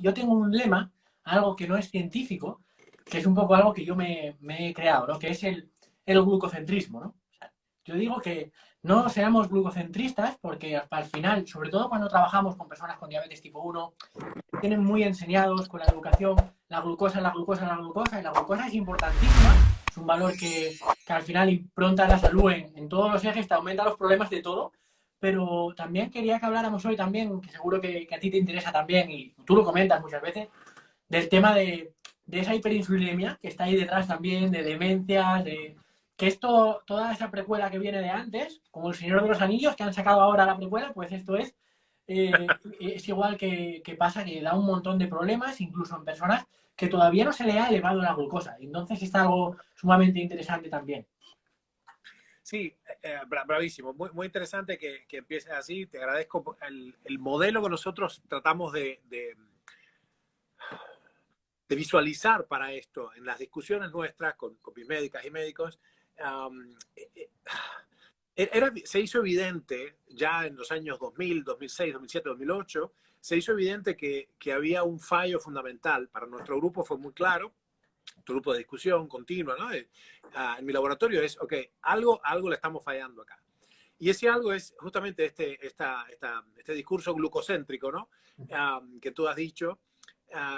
yo tengo un lema, algo que no es científico, que es un poco algo que yo me he creado, ¿no? Que es el glucocentrismo, ¿no? O sea, yo digo que no seamos glucocentristas porque al final, sobre todo cuando trabajamos con personas con diabetes tipo 1, tienen muy enseñados con la educación la glucosa, la glucosa, la glucosa, y la glucosa es importantísima, es un valor que al final impronta la salud en todos los ejes, te aumenta los problemas de todo, pero también quería que habláramos hoy también, que seguro que a ti te interesa también, y tú lo comentas muchas veces, del tema de esa hiperinsulinemia que está ahí detrás también, de demencias, de que esto, toda esa precuela que viene de antes, como El Señor de los Anillos, que han sacado ahora la precuela, pues esto es igual que pasa, que da un montón de problemas, incluso en personas que todavía no se le ha elevado la glucosa. Entonces está algo sumamente interesante también. Sí, bravísimo. Muy interesante que empieces así. Te agradezco el modelo que nosotros tratamos de visualizar para esto en las discusiones nuestras con mis médicas y médicos. Um, se hizo evidente ya en los años 2000, 2006, 2007, 2008, se hizo evidente que había un fallo fundamental. Para nuestro grupo fue muy claro, tu grupo de discusión continua, ¿no? En mi laboratorio es, ok, algo le estamos fallando acá. Y ese algo es justamente este discurso glucocéntrico, ¿no? Que tú has dicho.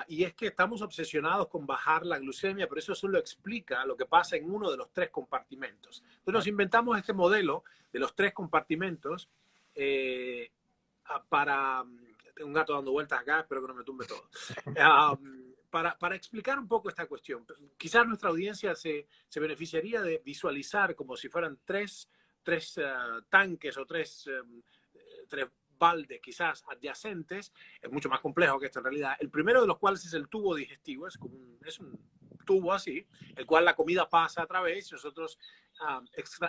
Y es que estamos obsesionados con bajar la glucemia, pero eso solo explica lo que pasa en uno de los tres compartimentos. Entonces nos inventamos este modelo de los tres compartimentos para... Tengo un gato dando vueltas acá, espero que no me tumbe todo. Para explicar un poco esta cuestión. Quizás nuestra audiencia se beneficiaría de visualizar como si fueran tres tanques o tres baldes quizás adyacentes. Es mucho más complejo que esto en realidad. El primero de los cuales es el tubo digestivo, es un tubo así, el cual la comida pasa a través y nosotros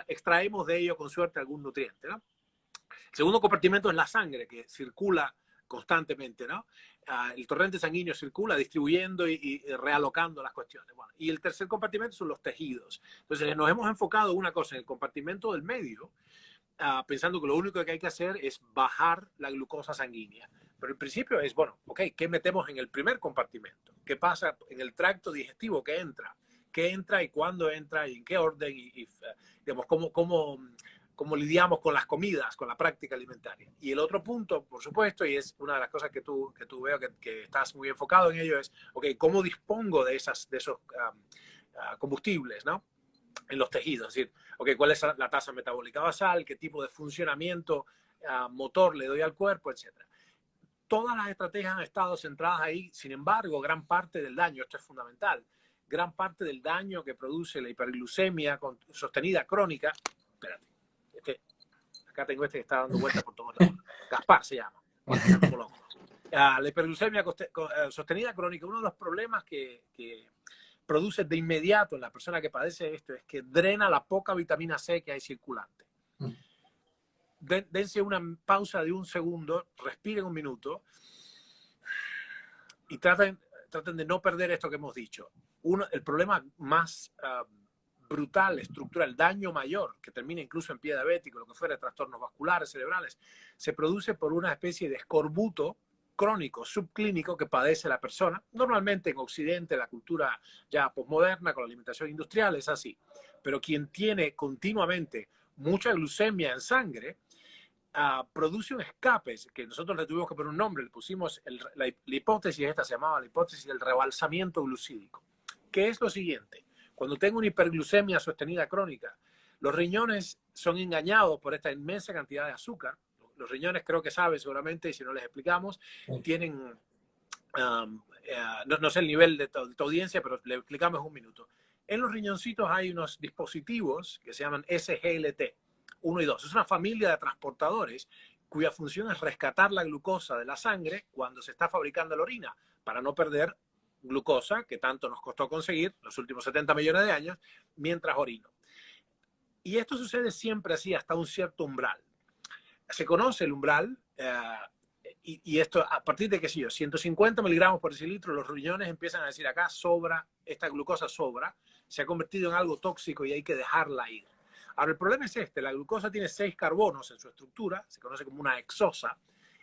extraemos de ello con suerte algún nutriente, ¿no? El segundo compartimento es la sangre, que circula constantemente, ¿no? El torrente sanguíneo circula distribuyendo y realocando las cuestiones. Bueno, y el tercer compartimento son los tejidos. Entonces nos hemos enfocado una cosa en el compartimento del medio, pensando que lo único que hay que hacer es bajar la glucosa sanguínea. Pero el principio es, bueno, ok, ¿qué metemos en el primer compartimento? ¿Qué pasa en el tracto digestivo que entra? ¿Qué entra y cuándo entra y en qué orden? Digamos, cómo lidiamos con las comidas, con la práctica alimentaria. Y el otro punto, por supuesto, y es una de las cosas que tú veo que estás muy enfocado en ello, es, ok, ¿cómo dispongo de esos combustibles, ¿no? En los tejidos? Es decir, ok, ¿cuál es la tasa metabólica basal? ¿Qué tipo de funcionamiento motor le doy al cuerpo? Etcétera. Todas las estrategias han estado centradas ahí. Sin embargo, gran parte del daño, esto es fundamental, gran parte del daño que produce la hiperglucemia sostenida crónica, espérate, acá tengo que está dando vueltas por todos lados. Gaspar se llama. Está como loco. La hiperglucemia sostenida crónica, uno de los problemas que produce de inmediato en la persona que padece esto es que drena la poca vitamina C que hay circulante. Dense una pausa de un segundo, respiren un minuto y traten de no perder esto que hemos dicho. El problema más brutal, estructural, daño mayor, que termina incluso en pie diabético, lo que fuera, trastornos vasculares, cerebrales, se produce por una especie de escorbuto crónico, subclínico que padece la persona. Normalmente en Occidente, la cultura ya posmoderna, con la alimentación industrial, es así. Pero quien tiene continuamente mucha glucemia en sangre, produce un escape, que nosotros le tuvimos que poner un nombre, le pusimos la hipótesis esta, se llamaba la hipótesis del rebalsamiento glucídico, que es lo siguiente: cuando tengo una hiperglucemia sostenida crónica, los riñones son engañados por esta inmensa cantidad de azúcar. Los riñones, creo que sabes seguramente, y si no les explicamos, tienen, no sé el nivel de tu audiencia, pero le explicamos en un minuto. En los riñoncitos hay unos dispositivos que se llaman SGLT, 1 y 2. Es una familia de transportadores cuya función es rescatar la glucosa de la sangre cuando se está fabricando la orina, para no perder glucosa, que tanto nos costó conseguir los últimos 70 millones de años, mientras orino. Y esto sucede siempre así, hasta un cierto umbral. Se conoce el umbral, y esto a partir de, qué sé yo, 150 miligramos por decilitro, los riñones empiezan a decir, acá sobra, esta glucosa sobra, se ha convertido en algo tóxico y hay que dejarla ir. Ahora, el problema es este: la glucosa tiene 6 carbonos en su estructura, se conoce como una hexosa,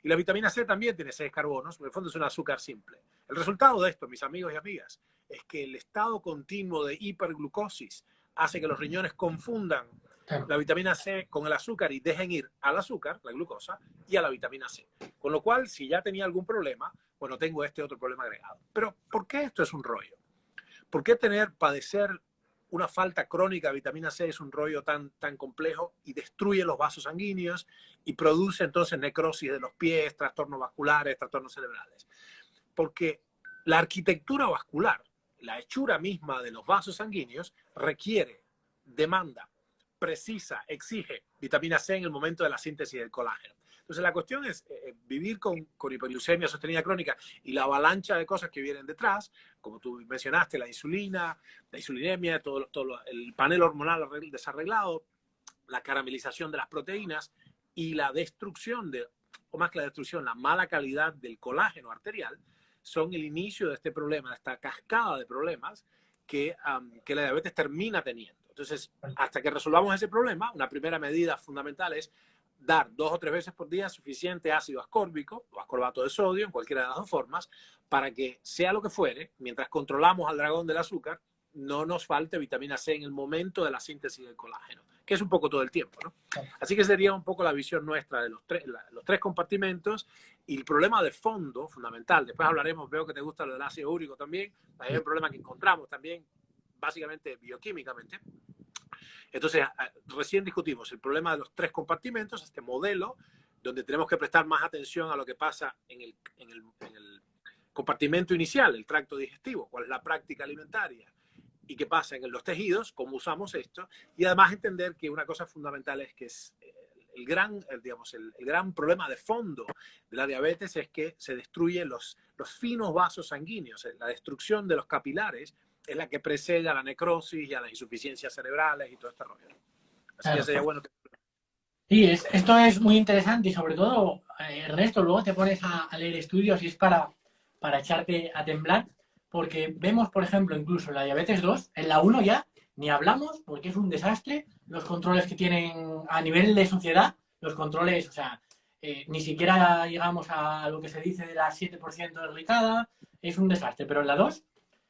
Y la vitamina C también tiene 6 carbonos, en el fondo es un azúcar simple. El resultado de esto, mis amigos y amigas, es que el estado continuo de hiperglucosis hace que los riñones confundan Claro. la vitamina C con el azúcar y dejen ir al azúcar, la glucosa, y a la vitamina C. Con lo cual, si ya tenía algún problema, bueno, tengo este otro problema agregado. Pero, ¿por qué esto es un rollo? ¿Por qué padecer una falta crónica de vitamina C es un rollo tan complejo y destruye los vasos sanguíneos y produce entonces necrosis de los pies, trastornos vasculares, trastornos cerebrales? Porque la arquitectura vascular, la hechura misma de los vasos sanguíneos, requiere, demanda, precisa, exige vitamina C en el momento de la síntesis del colágeno. Entonces la cuestión es vivir con hiperglucemia sostenida crónica y la avalancha de cosas que vienen detrás, como tú mencionaste, la insulina, la insulinemia, todo el panel hormonal desarreglado, la caramelización de las proteínas y la destrucción o más que la destrucción, la mala calidad del colágeno arterial, son el inicio de este problema, de esta cascada de problemas que la diabetes termina teniendo. Entonces, hasta que resolvamos ese problema, una primera medida fundamental es dar 2 o 3 veces por día suficiente ácido ascórbico o ascorbato de sodio, en cualquiera de las dos formas, para que, sea lo que fuere, mientras controlamos al dragón del azúcar, no nos falte vitamina C en el momento de la síntesis del colágeno, que es un poco todo el tiempo, ¿no? Así que sería un poco la visión nuestra de los tres compartimentos y el problema de fondo fundamental. Después hablaremos, veo que te gusta lo del ácido úrico también, hay un problema que encontramos también, básicamente bioquímicamente. Entonces, recién discutimos el problema de los 3 compartimentos, este modelo, donde tenemos que prestar más atención a lo que pasa en el compartimento inicial, el tracto digestivo, cuál es la práctica alimentaria y qué pasa en los tejidos, cómo usamos esto, y además entender que una cosa fundamental es que es el gran problema de fondo de la diabetes es que se destruyen los finos vasos sanguíneos, la destrucción de los capilares es la que precede a la necrosis y a las insuficiencias cerebrales y todo este rollo. Así Claro. que sería bueno que... Sí, esto es muy interesante y sobre todo, Ernesto, luego te pones a leer estudios y es para echarte a temblar, porque vemos, por ejemplo, incluso la diabetes 2, en la 1 ya ni hablamos porque es un desastre, los controles que tienen a nivel de sociedad, los controles, o sea, ni siquiera llegamos a lo que se dice de la 7% de glicada, es un desastre, pero en la 2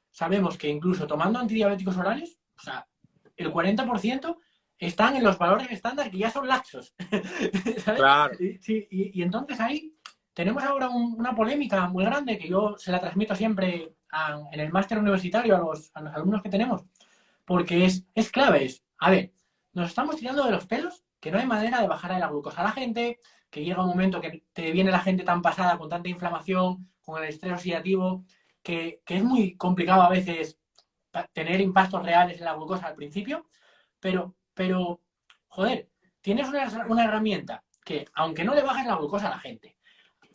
sabemos que incluso tomando antidiabéticos orales, o sea, el 40% están en los valores estándar que ya son laxos. ¿Sabes? Claro. Sí, y entonces ahí tenemos ahora una polémica muy grande que yo se la transmito siempre en el máster universitario a los alumnos que tenemos, porque es clave. A ver, nos estamos tirando de los pelos, que no hay manera de bajar la glucosa a la gente, que llega un momento que te viene la gente tan pasada con tanta inflamación, con el estrés oxidativo, que es muy complicado a veces tener impactos reales en la glucosa al principio, pero joder, tienes una herramienta que, aunque no le bajes la glucosa a la gente,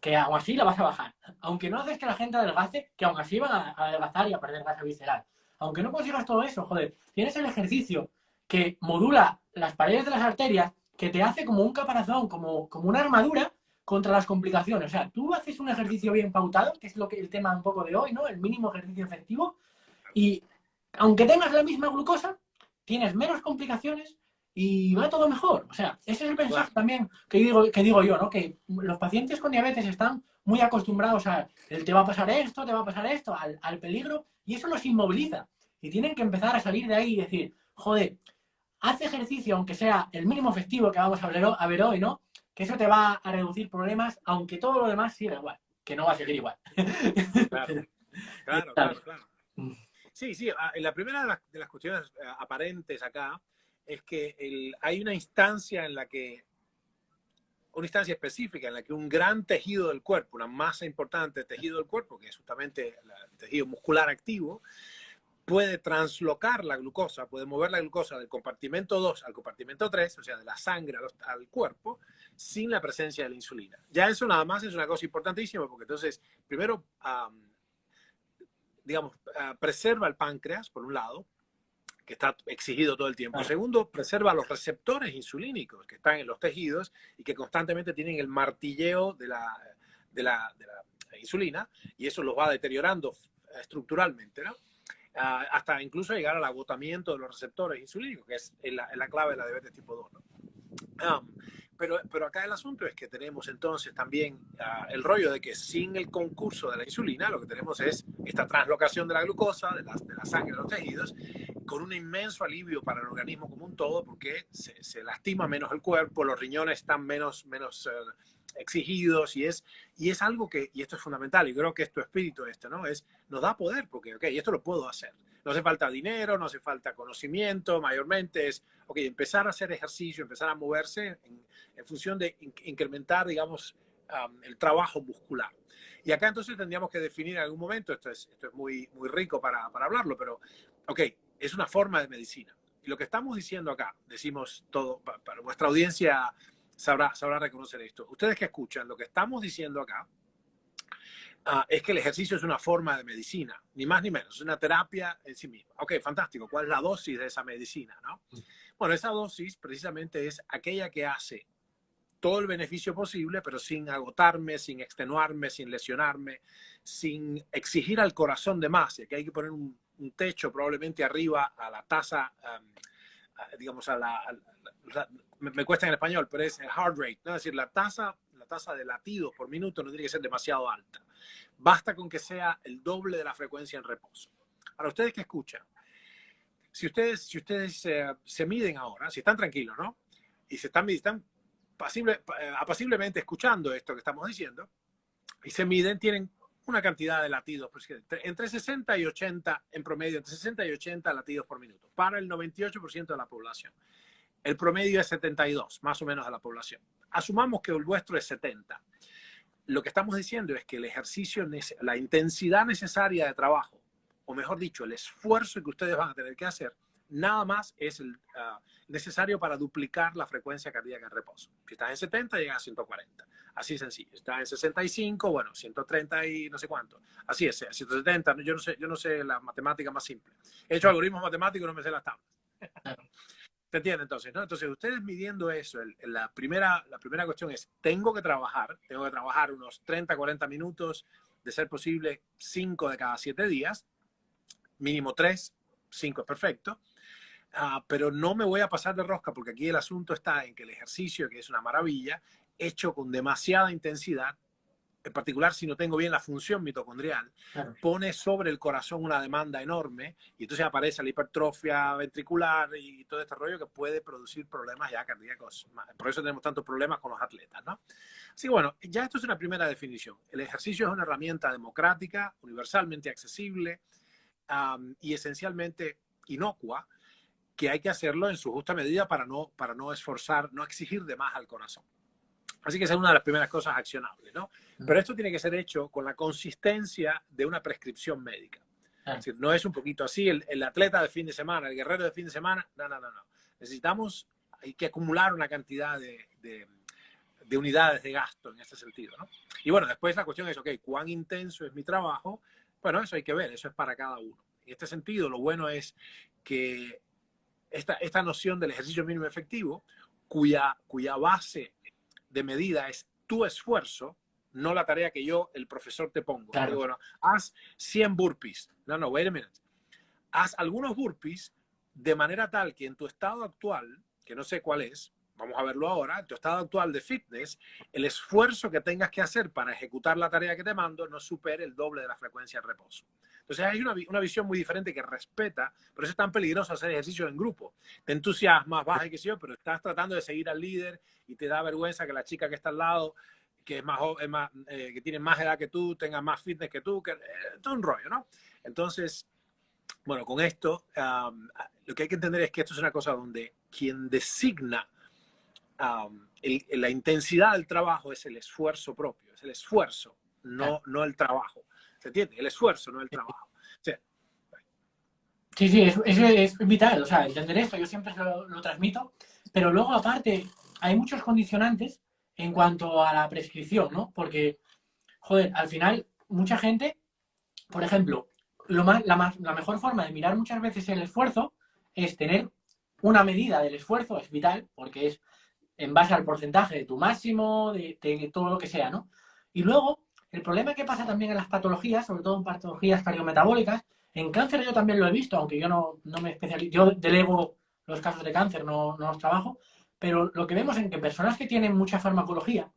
que aún así la vas a bajar, aunque no haces que la gente adelgace, que aún así van a adelgazar y a perder grasa visceral, aunque no consigas todo eso, joder, tienes el ejercicio que modula las paredes de las arterias, que te hace como un caparazón, como una armadura contra las complicaciones. O sea, tú haces un ejercicio bien pautado, que es el tema un poco de hoy, ¿no? El mínimo ejercicio efectivo, y aunque tengas la misma glucosa, tienes menos complicaciones y va todo mejor. O sea, ese es el mensaje también que digo yo, ¿no? Que los pacientes con diabetes están muy acostumbrados a te va a pasar esto, te va a pasar esto, al peligro, y eso los inmoviliza. Y tienen que empezar a salir de ahí y decir, joder, haz ejercicio, aunque sea el mínimo efectivo que vamos a ver hoy, ¿no? Que eso te va a reducir problemas, aunque todo lo demás siga igual, que no va a seguir igual. Claro. Sí, la primera de las cuestiones aparentes acá es que hay una instancia específica en la que un gran tejido del cuerpo, una masa importante de tejido del cuerpo, que es justamente el tejido muscular activo, puede translocar la glucosa, puede mover la glucosa del compartimento 2 al compartimento 3, o sea, de la sangre al cuerpo, sin la presencia de la insulina. Ya eso nada más es una cosa importantísima, porque entonces, primero, preserva el páncreas, por un lado, que está exigido todo el tiempo. Segundo, preserva los receptores insulínicos que están en los tejidos y que constantemente tienen el martilleo de la insulina, y eso los va deteriorando estructuralmente, ¿no? Hasta incluso llegar al agotamiento de los receptores insulínicos, que es la clave de la diabetes tipo 2, ¿no? pero acá el asunto es que tenemos entonces también el rollo de que sin el concurso de la insulina, lo que tenemos es esta translocación de la glucosa, de la sangre de los tejidos, con un inmenso alivio para el organismo como un todo, porque se lastima menos el cuerpo, los riñones están menos exigidos, y es algo que, y esto es fundamental, y creo que es tu espíritu ¿no? Nos da poder, porque, ok, esto lo puedo hacer. No hace falta dinero, no hace falta conocimiento, mayormente es, ok, empezar a hacer ejercicio, empezar a moverse en función de incrementar, digamos, el trabajo muscular. Y acá entonces tendríamos que definir en algún momento, esto es muy, muy rico para hablarlo, pero, ok, es una forma de medicina. Y lo que estamos diciendo acá, decimos todo, para vuestra audiencia sabrá reconocer esto. Ustedes que escuchan, lo que estamos diciendo acá es que el ejercicio es una forma de medicina, ni más ni menos, es una terapia en sí misma. Ok, fantástico. ¿Cuál es la dosis de esa medicina, no? Bueno, esa dosis precisamente es aquella que hace todo el beneficio posible, pero sin agotarme, sin extenuarme, sin lesionarme, sin exigir al corazón de más. Y aquí hay que poner un techo probablemente arriba a la tasa, digamos, me cuesta en español, pero es el heart rate, ¿no? Es decir, la tasa de latidos por minuto no tiene que ser demasiado alta. Basta con que sea el doble de la frecuencia en reposo. Ahora, ustedes que escuchan, si ustedes se miden ahora, si están tranquilos, ¿no? Y están apaciblemente escuchando esto que estamos diciendo, y se miden, tienen una cantidad de latidos, pues, entre 60 y 80 en promedio, entre 60 y 80 latidos por minuto, para el 98% de la población. El promedio es 72, más o menos, de la población. Asumamos que el vuestro es 70. Lo que estamos diciendo es que el ejercicio, la intensidad necesaria de trabajo, o mejor dicho, el esfuerzo que ustedes van a tener que hacer, nada más es necesario para duplicar la frecuencia cardíaca en reposo. Si estás en 70, llegas a 140. Así sencillo. Si estás en 65, bueno, 130 y no sé cuánto. Así es, 170. Yo no sé la matemática más simple. He hecho algoritmos matemáticos, no me sé las tablas. ¿Se entiende entonces? ¿No? Entonces, ustedes midiendo eso, la primera cuestión es, tengo que trabajar unos 30, 40 minutos, de ser posible 5 de cada 7 días, mínimo 3, 5 es perfecto, pero no me voy a pasar de rosca, porque aquí el asunto está en que el ejercicio, que es una maravilla, hecho con demasiada intensidad, en particular si no tengo bien la función mitocondrial, claro, pone sobre el corazón una demanda enorme, y entonces aparece la hipertrofia ventricular y todo este rollo que puede producir problemas ya cardíacos. Por eso tenemos tantos problemas con los atletas, ¿no? Así que bueno, ya esto es una primera definición. El ejercicio es una herramienta democrática, universalmente accesible y esencialmente inocua, que hay que hacerlo en su justa medida para no esforzar, no exigir de más al corazón. Así que esa es una de las primeras cosas accionables, ¿no? Pero esto tiene que ser hecho con la consistencia de una prescripción médica. Es decir, no es un poquito así, el atleta de fin de semana, el guerrero de fin de semana, no. Hay que acumular una cantidad de unidades de gasto en este sentido, ¿no? Y bueno, después la cuestión es, ok, ¿cuán intenso es mi trabajo? Bueno, eso hay que ver, eso es para cada uno. En este sentido, lo bueno es que esta noción del ejercicio mínimo efectivo, cuya base de medida es tu esfuerzo, no la tarea que yo, el profesor, te pongo. Claro. Bueno, haz 100 burpees. No, wait a minute. Haz algunos burpees de manera tal que en tu estado actual, que no sé cuál es, vamos a verlo ahora, en tu estado actual de fitness, el esfuerzo que tengas que hacer para ejecutar la tarea que te mando no supere el doble de la frecuencia de reposo. Entonces hay una visión muy diferente que respeta, por eso es tan peligroso hacer ejercicio en grupo. Te entusiasmas, vas y qué sé yo, pero estás tratando de seguir al líder y te da vergüenza que la chica que está al lado, que que tiene más edad que tú, tenga más fitness que tú, todo un rollo, ¿no? Entonces, bueno, con esto, lo que hay que entender es que esto es una cosa donde quien designa la intensidad del trabajo es el esfuerzo propio, es el esfuerzo, no el trabajo. ¿Se entiende? El esfuerzo, no el trabajo. Sí, es vital, o sea, entender esto, yo siempre lo transmito, pero luego aparte hay muchos condicionantes en cuanto a la prescripción, ¿no? Porque, joder, al final mucha gente, por ejemplo, la mejor forma de mirar muchas veces el esfuerzo es tener una medida del esfuerzo, es vital, porque es en base al porcentaje de tu máximo, de todo lo que sea, ¿no? Y luego, el problema que pasa también en las patologías, sobre todo en patologías cardiometabólicas, en cáncer yo también lo he visto, aunque yo no me especializo, yo delego los casos de cáncer, no los trabajo, pero lo que vemos en que personas que tienen mucha farmacología,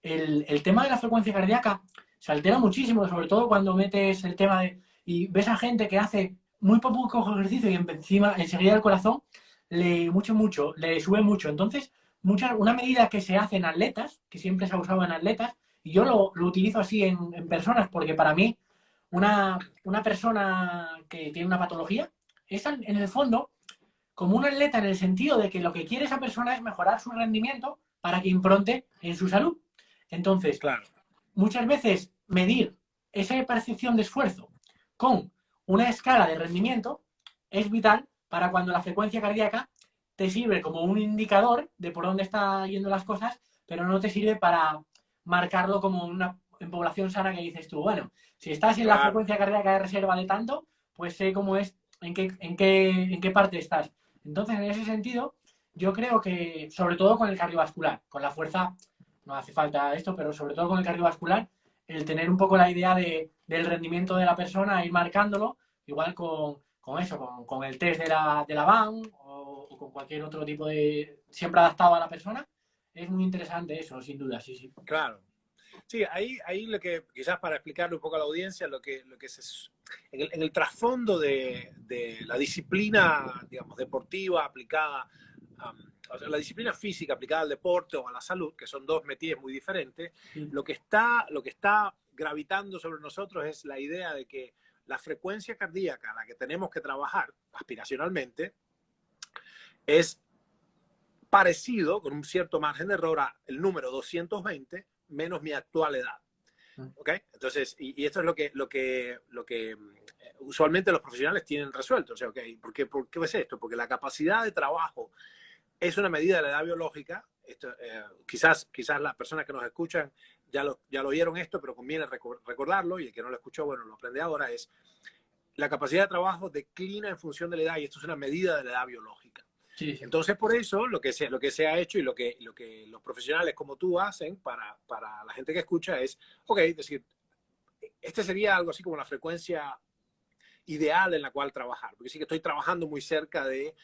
el tema de la frecuencia cardíaca se altera muchísimo, sobre todo cuando metes el tema de... Y ves a gente que hace muy poco ejercicio y encima, enseguida el corazón le sube mucho. Entonces, una medida que se hace en atletas, que siempre se ha usado en atletas, y yo lo utilizo así en personas, porque para mí una persona que tiene una patología es en el fondo como un atleta en el sentido de que lo que quiere esa persona es mejorar su rendimiento para que impronte en su salud. Entonces, Claro. muchas veces medir esa percepción de esfuerzo con una escala de rendimiento es vital para cuando la frecuencia cardíaca te sirve como un indicador de por dónde están yendo las cosas, pero no te sirve para marcarlo como en población sana que dices tú, bueno, si estás en la Claro. frecuencia cardíaca de reserva de tanto, pues sé cómo es, en qué parte estás. Entonces, en ese sentido, yo creo que, sobre todo con el cardiovascular, con la fuerza, no hace falta esto, pero sobre todo con el cardiovascular, el tener un poco la idea del rendimiento de la persona, ir marcándolo, igual con eso, con el test de la VAN o con cualquier otro tipo de... siempre adaptado a la persona, es muy interesante eso, sin duda, sí, sí. Claro. Sí, ahí lo que, quizás para explicarle un poco a la audiencia, en el trasfondo de la disciplina, digamos, deportiva aplicada, o sea, la disciplina física aplicada al deporte o a la salud, que son dos métiers muy diferentes, Sí. lo que está gravitando sobre nosotros es la idea de que la frecuencia cardíaca a la que tenemos que trabajar aspiracionalmente es parecido, con un cierto margen de error, al número 220 menos mi actual edad. ¿Ok? Entonces, y esto es lo que usualmente los profesionales tienen resuelto. O sea, okay, ¿por qué es esto? Porque la capacidad de trabajo es una medida de la edad biológica. Esto, quizás las personas que nos escuchan ya lo oyeron esto, pero conviene recordarlo, y el que no lo escuchó, bueno, lo aprende ahora, es la capacidad de trabajo declina en función de la edad, y esto es una medida de la edad biológica. Sí, sí. Entonces, por eso, lo que se ha hecho y lo que los profesionales como tú hacen para la gente que escucha es, ok, es decir, este sería algo así como la frecuencia ideal en la cual trabajar, porque sí que estoy trabajando muy cerca de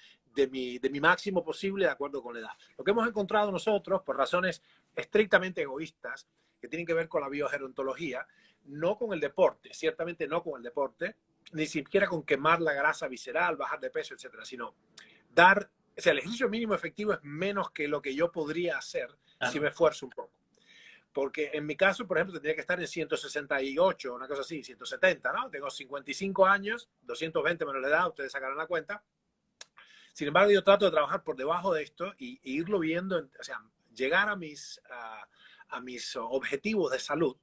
mi máximo posible de acuerdo con la edad. Lo que hemos encontrado nosotros, por razones estrictamente egoístas, que tienen que ver con la biogerontología, no con el deporte, ciertamente no con el deporte, ni siquiera con quemar la grasa visceral, bajar de peso, etcétera, sino o sea, el ejercicio mínimo efectivo es menos que lo que yo podría hacer Claro. si me esfuerzo un poco. Porque en mi caso, por ejemplo, tendría que estar en 168, una cosa así, 170, ¿no? Tengo 55 años, 220 menos la edad, ustedes sacarán la cuenta. Sin embargo, yo trato de trabajar por debajo de esto y irlo viendo, o sea, llegar a mis objetivos de salud,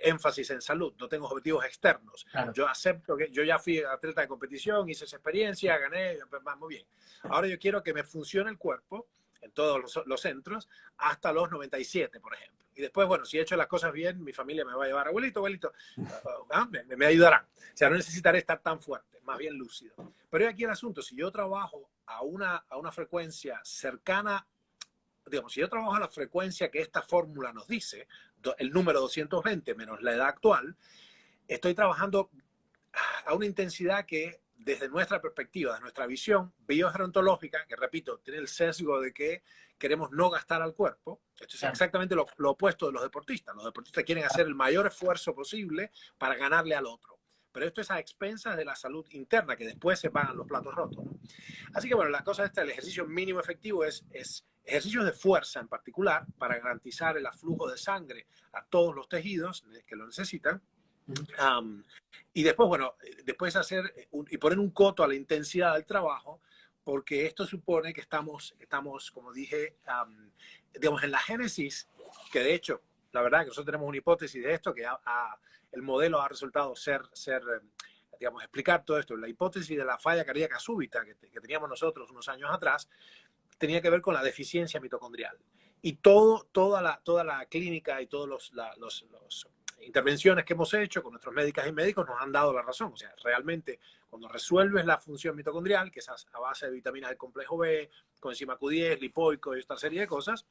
énfasis en salud, no tengo objetivos externos. Claro. Yo acepto que yo ya fui atleta de competición, hice esa experiencia, gané, muy bien. Ahora yo quiero que me funcione el cuerpo en todos los centros hasta los 97, por ejemplo. Y después, bueno, si he hecho las cosas bien, mi familia me va a llevar, abuelito, me ayudarán. O sea, no necesitaré estar tan fuerte, más bien lúcido. Pero aquí el asunto, si yo trabajo a una frecuencia cercana, digamos, si yo trabajo a la frecuencia que esta fórmula nos dice, el número 220 menos la edad actual, estoy trabajando a una intensidad que desde nuestra perspectiva, de nuestra visión biogerontológica, que repito, tiene el sesgo de que queremos no gastar al cuerpo. Esto es exactamente lo opuesto de los deportistas. Los deportistas quieren hacer el mayor esfuerzo posible para ganarle al otro. Pero esto es a expensas de la salud interna, que después se pagan los platos rotos, ¿no? Así que bueno, la cosa esta, el ejercicio mínimo efectivo es ejercicios de fuerza en particular para garantizar el aflujo de sangre a todos los tejidos que lo necesitan. Y después, bueno, después y poner un coto a la intensidad del trabajo, porque esto supone que estamos como dije, digamos, en la génesis, que de hecho, la verdad que nosotros tenemos una hipótesis de esto, que el modelo ha resultado ser digamos, explicar todo esto. La hipótesis de la falla cardíaca súbita que teníamos nosotros unos años atrás tenía que ver con la deficiencia mitocondrial. Y toda la clínica y todas las intervenciones que hemos hecho con nuestros médicas y médicos nos han dado la razón. O sea, realmente cuando resuelves la función mitocondrial, que es a base de vitaminas del complejo B, coenzima Q10, lipoico y esta serie de cosas,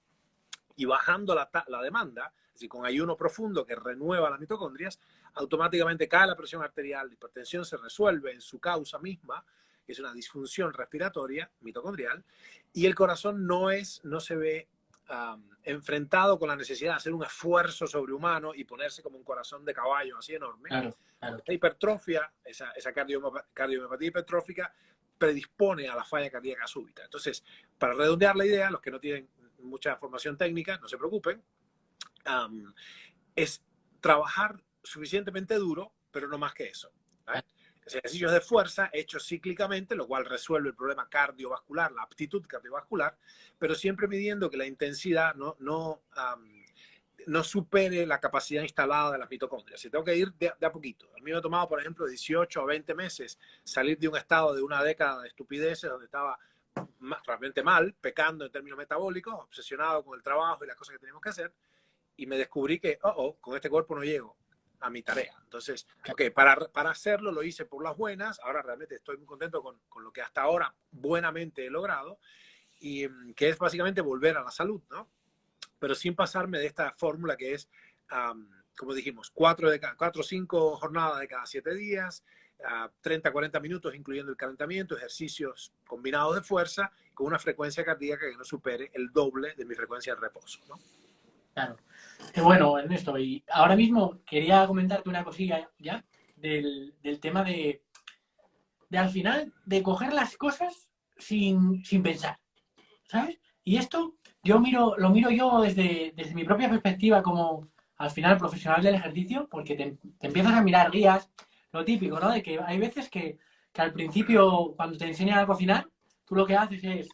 y bajando la demanda, es decir, con ayuno profundo que renueva las mitocondrias, automáticamente cae la presión arterial, la hipertensión se resuelve en su causa misma, que es una disfunción respiratoria mitocondrial, y el corazón no se ve enfrentado con la necesidad de hacer un esfuerzo sobrehumano y ponerse como un corazón de caballo así enorme. Claro, claro. La hipertrofia, esa cardiomepatía hipertrófica, predispone a la falla cardíaca súbita. Entonces, para redondear la idea, los que no tienen mucha formación técnica, no se preocupen, es trabajar suficientemente duro, pero no más que eso. ¿Vale? Ejercicios de fuerza hechos cíclicamente, lo cual resuelve el problema cardiovascular, la aptitud cardiovascular, pero siempre midiendo que la intensidad no supere la capacidad instalada de las mitocondrias. Si tengo que ir de a poquito. A mí me ha tomado, por ejemplo, 18 o 20 meses salir de un estado de una década de estupideces donde estaba realmente mal, pecando en términos metabólicos, obsesionado con el trabajo y las cosas que tenemos que hacer, y me descubrí que, con este cuerpo no llego a mi tarea. Entonces, para hacerlo lo hice por las buenas. Ahora realmente estoy muy contento con lo que hasta ahora buenamente he logrado, y que es básicamente volver a la salud, ¿no? Pero sin pasarme de esta fórmula que es, como dijimos, 4 o 5 jornadas de cada 7 días, 30, 40 minutos, incluyendo el calentamiento, ejercicios combinados de fuerza, con una frecuencia cardíaca que no supere el doble de mi frecuencia de reposo, ¿no? Claro. Bueno, Ernesto, y ahora mismo quería comentarte una cosilla ya del tema de al final, de coger las cosas sin pensar, ¿sabes? Y esto lo miro yo desde mi propia perspectiva como al final profesional del ejercicio, porque te empiezas a mirar guías, lo típico, ¿no? De que hay veces que al principio, cuando te enseñan a cocinar, tú lo que haces es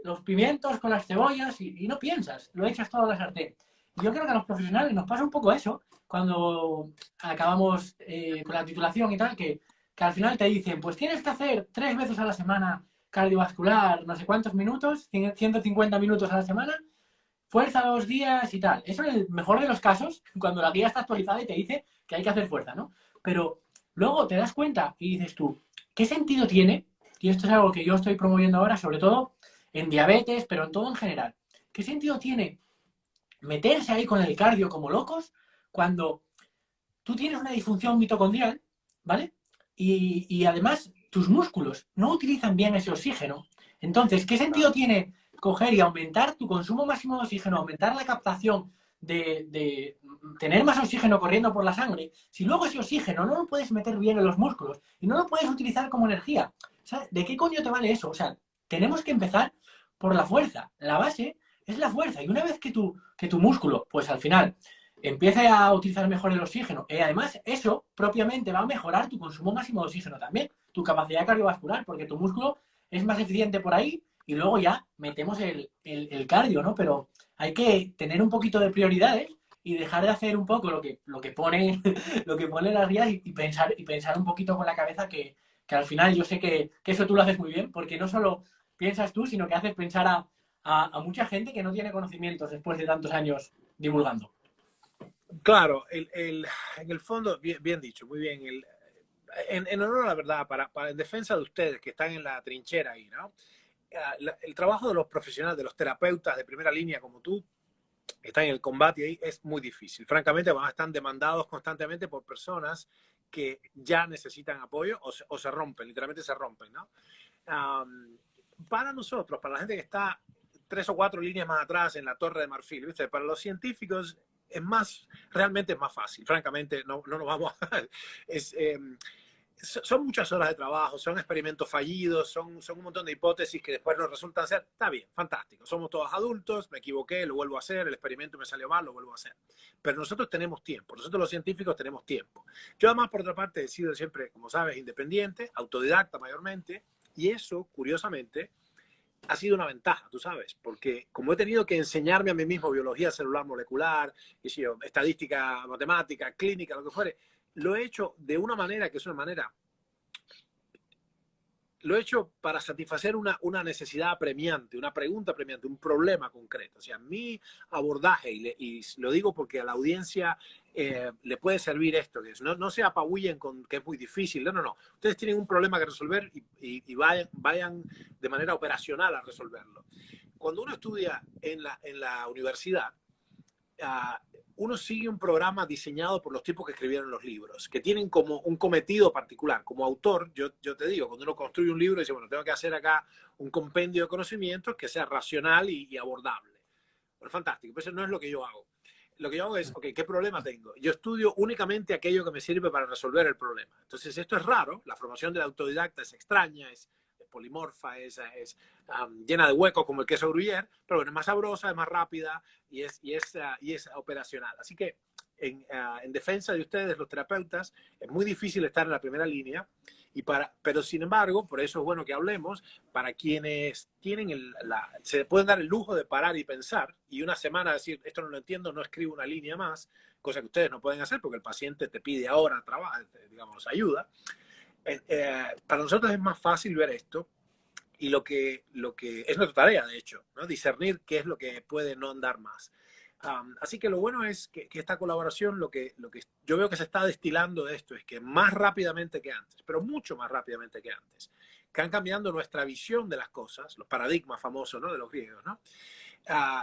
los pimientos con las cebollas y no piensas, lo echas todo a la sartén. Y yo creo que a los profesionales nos pasa un poco eso cuando acabamos con la titulación y tal, que al final te dicen, pues tienes que hacer 3 veces a la semana cardiovascular, no sé cuántos minutos, 150 minutos a la semana, fuerza 2 días y tal. Eso en el mejor de los casos, cuando la guía está actualizada y te dice que hay que hacer fuerza, ¿no? Pero luego te das cuenta y dices tú, ¿qué sentido tiene? Y esto es algo que yo estoy promoviendo ahora, sobre todo en diabetes, pero en todo en general. ¿Qué sentido tiene meterse ahí con el cardio como locos cuando tú tienes una disfunción mitocondrial, ¿vale? Y además tus músculos no utilizan bien ese oxígeno. Entonces, ¿qué sentido tiene coger y aumentar tu consumo máximo de oxígeno, aumentar la captación de tener más oxígeno corriendo por la sangre, si luego ese oxígeno no lo puedes meter bien en los músculos y no lo puedes utilizar como energía? ¿Sabes? ¿De qué coño te vale eso? O sea, tenemos que empezar por la fuerza. La base es la fuerza. Y una vez que tu músculo, pues al final, empiece a utilizar mejor el oxígeno, y además eso propiamente va a mejorar tu consumo máximo de oxígeno también, tu capacidad cardiovascular, porque tu músculo es más eficiente por ahí y luego ya metemos el cardio, ¿no? Pero hay que tener un poquito de prioridades y dejar de hacer un poco lo que pone, lo que pone las guías y pensar un poquito con la cabeza que al final yo sé que eso tú lo haces muy bien, porque no solo piensas tú, sino que haces pensar a mucha gente que no tiene conocimientos después de tantos años divulgando. Claro, en el fondo, bien dicho, muy bien. En honor a la verdad, en defensa de ustedes que están en la trinchera ahí, ¿no? El trabajo de los profesionales, de los terapeutas de primera línea como tú, que están en el combate ahí, es muy difícil. Francamente, van a estar demandados constantemente por personas que ya necesitan apoyo o se rompen, literalmente se rompen, ¿no? Para nosotros, para la gente que está 3 o 4 líneas más atrás en la Torre de Marfil, ¿viste? Para los científicos realmente es más fácil. Francamente, no nos vamos a... son muchas horas de trabajo, son experimentos fallidos, son un montón de hipótesis que después no resultan ser. Está bien, fantástico. Somos todos adultos, me equivoqué, lo vuelvo a hacer, el experimento me salió mal, lo vuelvo a hacer. Pero nosotros tenemos tiempo, nosotros los científicos tenemos tiempo. Yo además, por otra parte, he sido siempre, como sabes, independiente, autodidacta mayormente, y eso, curiosamente, ha sido una ventaja, tú sabes, porque como he tenido que enseñarme a mí mismo biología celular molecular, estadística, matemática, clínica, lo que fuere, lo he hecho de una manera que es una manera, lo he hecho para satisfacer una necesidad apremiante, una pregunta apremiante, un problema concreto. O sea, mi abordaje, y lo digo porque a la audiencia le puede servir esto, que no se apabullen con que es muy difícil, no. Ustedes tienen un problema que resolver y vayan de manera operacional a resolverlo. Cuando uno estudia en la universidad, uno sigue un programa diseñado por los tipos que escribieron los libros, que tienen como un cometido particular. Como autor, yo te digo, cuando uno construye un libro, dice, bueno, tengo que hacer acá un compendio de conocimientos que sea racional y abordable. Bueno, fantástico, pero eso no es lo que yo hago. Lo que yo hago es, ok, ¿qué problema tengo? Yo estudio únicamente aquello que me sirve para resolver el problema. Entonces, esto es raro, la formación del autodidacta es extraña, es polimorfa, es llena de huecos como el queso gruyère, pero bueno, es más sabrosa, es más rápida y es operacional. Así que en defensa de ustedes, los terapeutas, es muy difícil estar en la primera línea, pero sin embargo, por eso es bueno que hablemos, para quienes tienen se pueden dar el lujo de parar y pensar y una semana decir, esto no lo entiendo, no escribo una línea más, cosa que ustedes no pueden hacer porque el paciente te pide ahora, digamos, ayuda. Para nosotros es más fácil ver esto y lo que es nuestra tarea, de hecho, ¿no? Discernir qué es lo que puede no andar más. Así que lo bueno es que esta colaboración, lo que yo veo que se está destilando de esto es que más rápidamente que antes, pero mucho más rápidamente que antes, que han cambiando nuestra visión de las cosas, los paradigmas famosos, ¿no? De los griegos, ¿no?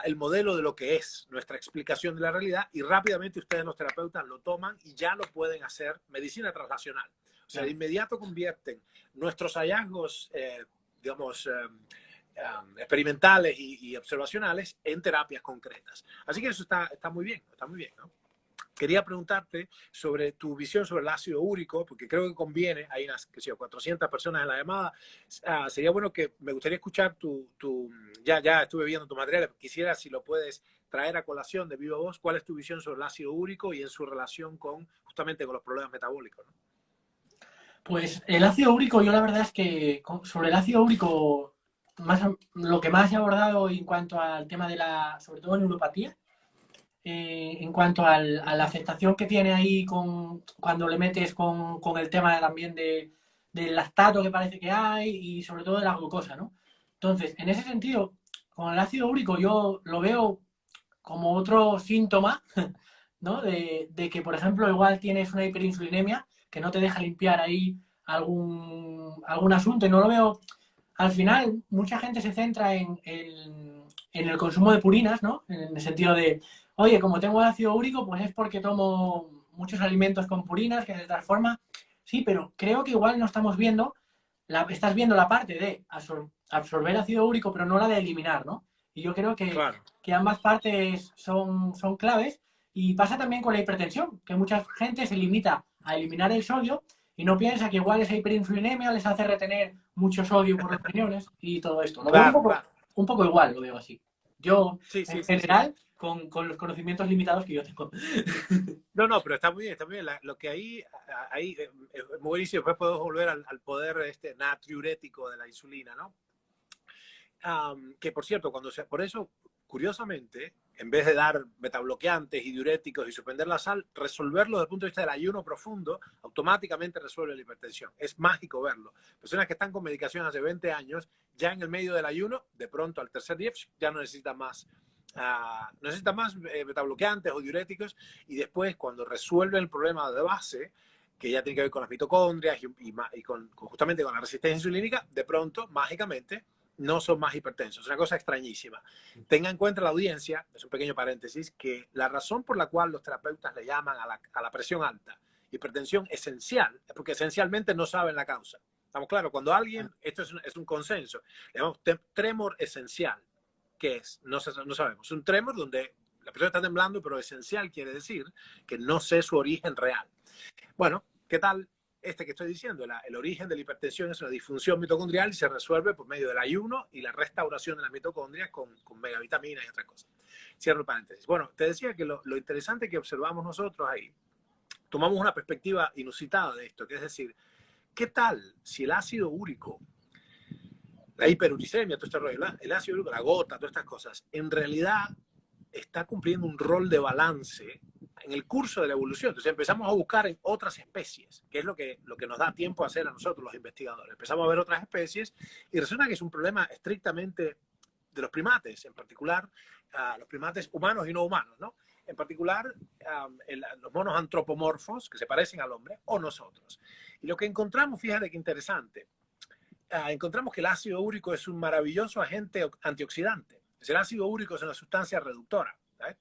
El modelo de lo que es nuestra explicación de la realidad y rápidamente ustedes los terapeutas lo toman y ya lo pueden hacer medicina translacional. O sea, de inmediato convierten nuestros hallazgos, digamos, experimentales y observacionales en terapias concretas. Así que eso está muy bien, ¿no? Quería preguntarte sobre tu visión sobre el ácido úrico, porque creo que conviene, hay unas, qué sé yo, 400 personas en la llamada, sería bueno que me gustaría escuchar ya estuve viendo tu material, quisiera si lo puedes traer a colación de viva voz, cuál es tu visión sobre el ácido úrico y en su relación justamente con los problemas metabólicos, ¿no? Pues el ácido úrico, yo la verdad es que sobre el ácido úrico, lo que más he abordado en cuanto al tema de sobre todo neuropatía, en cuanto a la aceptación que tiene ahí cuando le metes con el tema también del lactato que parece que hay y sobre todo de la glucosa, ¿no? Entonces, en ese sentido, con el ácido úrico yo lo veo como otro síntoma, ¿no? De que, por ejemplo, igual tienes una hiperinsulinemia que no te deja limpiar ahí algún asunto y no lo veo. Al final, mucha gente se centra en el consumo de purinas, ¿no? En el sentido de, oye, como tengo ácido úrico, pues es porque tomo muchos alimentos con purinas que se transforma. Sí, pero creo que igual no estamos viendo, estás viendo la parte de absorber ácido úrico, pero no la de eliminar, ¿no? Y yo creo Claro. que ambas partes son claves. Y pasa también con la hipertensión, que mucha gente se limita a eliminar el sodio y no piensa que igual esa hiperinsulinemia les hace retener mucho sodio por los riñones y todo esto. Lo veo Claro, claro. un poco igual, lo veo así. Yo, Sí, en sí, sí, sí. general, con los conocimientos limitados que yo tengo. No, pero está muy bien, está muy bien. Lo que ahí es muy buenísimo. Después podemos volver al poder natriurético de la insulina, ¿no? Que por cierto, por eso, curiosamente, en vez de dar metabloqueantes y diuréticos y suspender la sal, resolverlo desde el punto de vista del ayuno profundo, automáticamente resuelve la hipertensión. Es mágico verlo. Personas que están con medicación hace 20 años, ya en el medio del ayuno, de pronto al tercer día, ya no necesitan más. Metabloqueantes o diuréticos y después cuando resuelven el problema de base que ya tiene que ver con las mitocondrias y justamente con la resistencia insulínica, de pronto, mágicamente, no son más hipertensos. Es una cosa extrañísima. Tenga en cuenta la audiencia, es un pequeño paréntesis, que la razón por la cual los terapeutas le llaman a la presión alta hipertensión esencial es porque esencialmente no saben la causa. Estamos claros, cuando alguien, esto es un consenso, le llamamos tremor esencial. ¿Qué es? No sabemos. Un tremor donde la persona está temblando, pero esencial quiere decir que no sé su origen real. Bueno, ¿qué tal que estoy diciendo? El origen de la hipertensión es una disfunción mitocondrial y se resuelve por medio del ayuno y la restauración de las mitocondrias con megavitaminas y otras cosas. Cierro el paréntesis. Bueno, te decía que lo interesante que observamos nosotros ahí, tomamos una perspectiva inusitada de esto, que es decir, ¿qué tal si el ácido úrico, la hiperuricemia, todo este rollo, el ácido úrico, la gota, todas estas cosas, en realidad está cumpliendo un rol de balance en el curso de la evolución? Entonces empezamos a buscar en otras especies, que es lo que nos da tiempo a hacer a nosotros los investigadores. Empezamos a ver otras especies y resulta que es un problema estrictamente de los primates, en particular los primates humanos y no humanos, ¿no? En particular los monos antropomorfos, que se parecen al hombre, o nosotros. Y lo que encontramos, fíjate qué interesante, encontramos que el ácido úrico es un maravilloso agente antioxidante. El ácido úrico es una sustancia reductora, ¿sabes?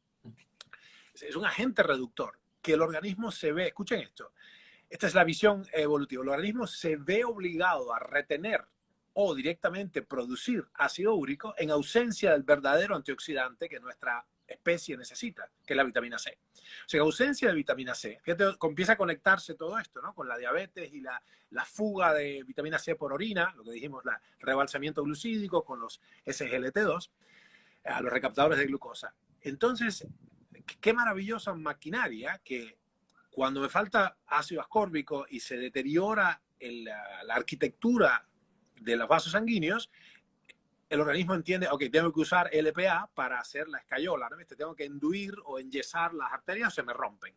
es un agente reductor, que el organismo se ve, escuchen esto, esta es la visión evolutiva, el organismo se ve obligado a retener o directamente producir ácido úrico en ausencia del verdadero antioxidante que nuestra especie necesita, que es la vitamina C. O sea, en ausencia de vitamina C, fíjate, empieza a conectarse todo esto, ¿no? Con la diabetes y la fuga de vitamina C por orina, lo que dijimos, el rebalsamiento glucídico con los SGLT2, los recaptadores de glucosa. Entonces, qué maravillosa maquinaria que cuando me falta ácido ascórbico y se deteriora la arquitectura de los vasos sanguíneos, el organismo entiende, ok, tengo que usar LPA para hacer la escayola, ¿no? Tengo que enduir o enyesar las arterias o se me rompen.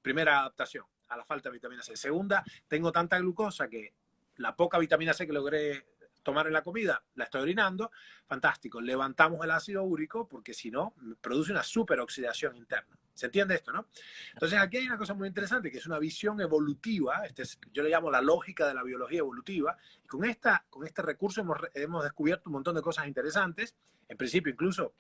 Primera adaptación a la falta de vitamina C. Segunda, tengo tanta glucosa que la poca vitamina C que logré tomar en la comida la estoy orinando. Fantástico. Levantamos el ácido úrico porque si no, produce una superoxidación interna. ¿Se entiende esto, no? Entonces aquí hay una cosa muy interesante que es una visión evolutiva. Yo le llamo la lógica de la biología evolutiva. Y con este recurso hemos descubierto un montón de cosas interesantes. En principio, incluso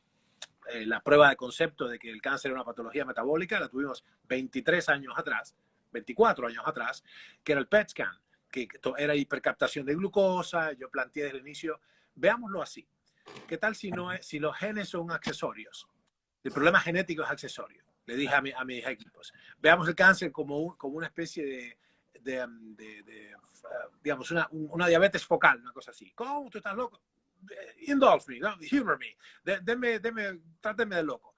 la prueba de concepto de que el cáncer era una patología metabólica la tuvimos 23 años atrás, 24 años atrás, que era el PET scan, que era hipercaptación de glucosa. Yo planteé desde el inicio, veámoslo así. ¿Qué tal si los genes son accesorios? El problema genético es accesorio. Le dije a mis equipos, veamos el cáncer como una especie digamos, una diabetes focal, una cosa así. ¿Cómo? ¿Tú estás loco? Indulge me, ¿no? Humor me. Tráteme de loco.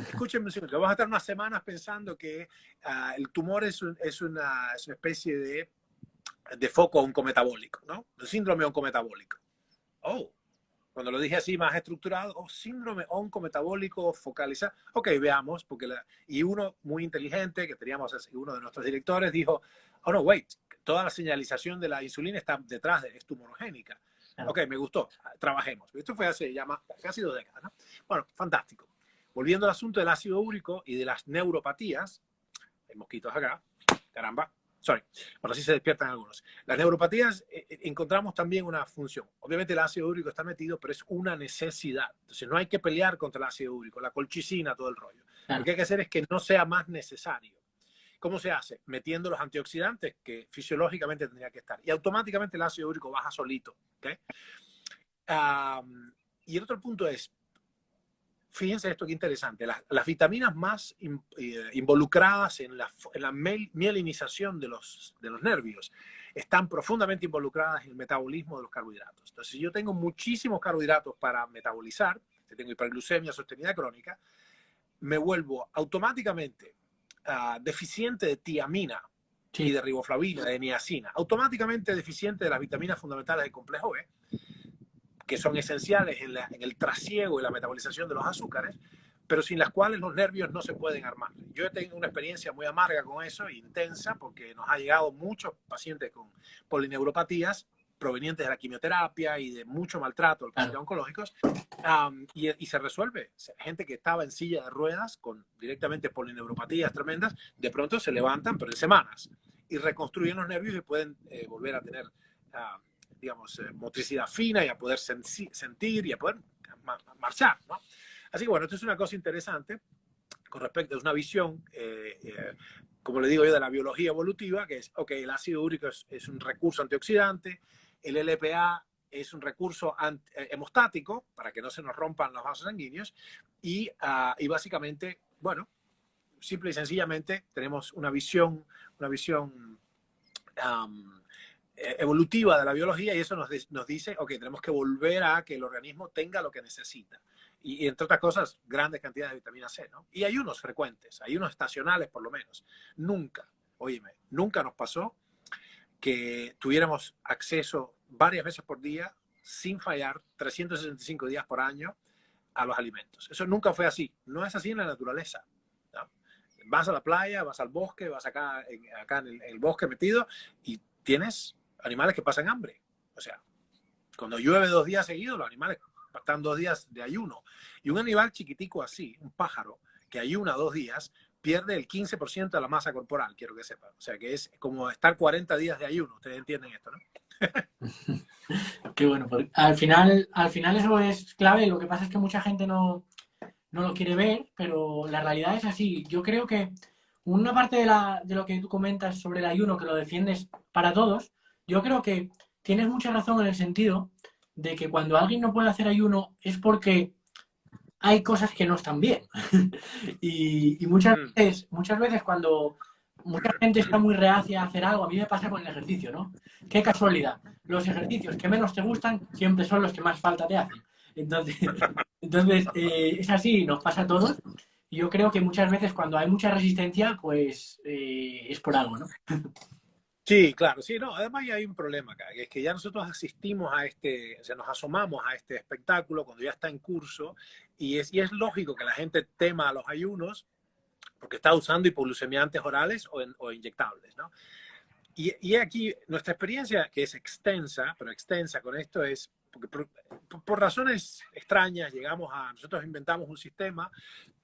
Escúchenme un segundo. Vamos a estar unas semanas pensando que el tumor es una especie de foco oncometabólico, ¿no? El síndrome oncometabólico. Oh, cuando lo dije así más estructurado, síndrome oncometabólico focalizado. Ok, veamos, y uno muy inteligente, que teníamos uno de nuestros directores, dijo, oh no, wait, toda la señalización de la insulina está detrás, es tumorogénica. Ok, me gustó, trabajemos. Esto fue hace casi 2 décadas, ¿no? Bueno, fantástico. Volviendo al asunto del ácido úrico y de las neuropatías, hay mosquitos acá, caramba. Bueno, así se despiertan algunos. Las neuropatías encontramos también una función. Obviamente el ácido úrico está metido, pero es una necesidad. Entonces no hay que pelear contra el ácido úrico, la colchicina, todo el rollo. Lo que hay que hacer es que no sea más necesario. ¿Cómo se hace? Metiendo los antioxidantes que fisiológicamente tendría que estar. Y automáticamente el ácido úrico baja solito. ¿Okay? Y el otro punto es, fíjense esto que interesante, las vitaminas más involucradas en la mielinización de los nervios están profundamente involucradas en el metabolismo de los carbohidratos. Entonces, si yo tengo muchísimos carbohidratos para metabolizar, si tengo hiperglucemia sostenida crónica, me vuelvo automáticamente deficiente de tiamina y de riboflavina, de niacina, automáticamente deficiente de las vitaminas fundamentales del complejo B, que son esenciales en el trasiego y la metabolización de los azúcares, pero sin las cuales los nervios no se pueden armar. Yo tengo una experiencia muy amarga con eso, intensa, porque nos ha llegado muchos pacientes con polineuropatías provenientes de la quimioterapia y de mucho maltrato a los pacientes oncológicos, y se resuelve. Gente que estaba en silla de ruedas con directamente polineuropatías tremendas, de pronto se levantan, pero en semanas, y reconstruyen los nervios y pueden volver a tener digamos, motricidad fina y a poder sentir y a poder marchar, ¿no? Así que bueno, esto es una cosa interesante con respecto a una visión, como le digo yo, de la biología evolutiva, que es, ok, el ácido úrico es un recurso antioxidante, el LPA es un recurso hemostático para que no se nos rompan los vasos sanguíneos y básicamente, bueno, simple y sencillamente tenemos una visión evolutiva de la biología y eso nos dice, ok, tenemos que volver a que el organismo tenga lo que necesita. Y entre otras cosas, grandes cantidades de vitamina C, ¿no? Y hay unos frecuentes, hay unos estacionales por lo menos. Nunca nos pasó que tuviéramos acceso varias veces por día, sin fallar, 365 días por año, a los alimentos. Eso nunca fue así. No es así en la naturaleza, ¿no? Vas a la playa, vas al bosque, vas acá en el bosque metido y tienes animales que pasan hambre. O sea, cuando llueve 2 días seguidos, los animales están 2 días de ayuno. Y un animal chiquitico así, un pájaro, que ayuna 2 días, pierde el 15% de la masa corporal, quiero que sepan. O sea, que es como estar 40 días de ayuno. Ustedes entienden esto, ¿no? Qué bueno. Al final eso es clave. Lo que pasa es que mucha gente no no lo quiere ver, pero la realidad es así. Yo creo que una parte de lo que tú comentas sobre el ayuno, que lo defiendes para todos, yo creo que tienes mucha razón en el sentido de que cuando alguien no puede hacer ayuno es porque hay cosas que no están bien. Y muchas veces cuando mucha gente está muy reacia a hacer algo, a mí me pasa con el ejercicio, ¿no? Qué casualidad. Los ejercicios que menos te gustan siempre son los que más falta te hacen. Entonces, es así, nos pasa a todos. Y yo creo que muchas veces cuando hay mucha resistencia, pues es por algo, ¿no? Sí, claro, sí, no, además ya hay un problema acá, que es que ya nosotros asistimos a este, o sea, nos asomamos a este espectáculo cuando ya está en curso y es lógico que la gente tema a los ayunos porque está usando hipoglucemiantes orales o inyectables, ¿no? Y aquí nuestra experiencia, que es extensa, pero extensa con esto, es porque por razones extrañas nosotros inventamos un sistema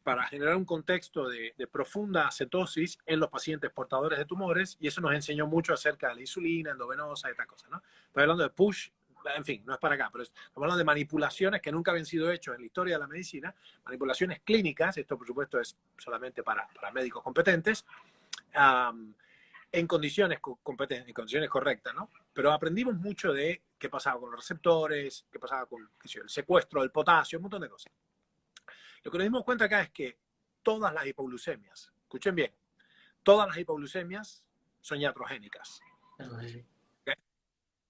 para generar un contexto de profunda cetosis en los pacientes portadores de tumores, y eso nos enseñó mucho acerca de la insulina, endovenosa y estas cosas, ¿no? Estoy hablando de push, en fin, no es para acá, pero estamos hablando de manipulaciones que nunca habían sido hechas en la historia de la medicina, manipulaciones clínicas, esto por supuesto es solamente para médicos competentes, en condiciones competentes, en condiciones correctas, ¿no? Pero aprendimos mucho de qué pasaba con los receptores, qué pasaba con el secuestro del potasio, un montón de cosas. Lo que nos dimos cuenta acá es que todas las hipoglucemias, escuchen bien, todas las hipoglucemias son iatrogénicas. ¿Okay?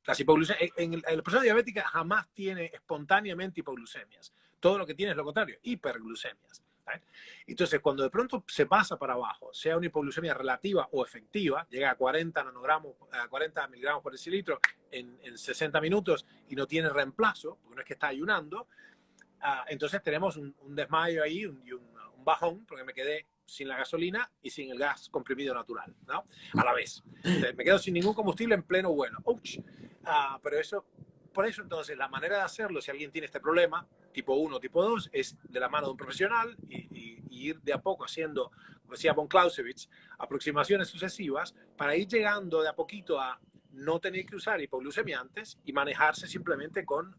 Las hipoglucemias, la persona diabética jamás tiene espontáneamente hipoglucemias. Todo lo que tiene es lo contrario, hiperglucemias. ¿Right? Entonces, cuando de pronto se pasa para abajo, sea una hipoglucemia relativa o efectiva, llega a 40 nanogramos, a 40 miligramos por decilitro en 60 minutos y no tiene reemplazo, porque no es que está ayunando, entonces tenemos un desmayo ahí, un bajón, porque me quedé sin la gasolina y sin el gas comprimido natural, ¿no? A la vez. Entonces, me quedo sin ningún combustible en pleno vuelo. Pero por eso entonces la manera de hacerlo, si alguien tiene este problema, tipo 1 tipo 2, es de la mano de un profesional y ir de a poco haciendo, como decía von Clausewitz, aproximaciones sucesivas para ir llegando de a poquito a no tener que usar hipoglucemiantes y manejarse simplemente con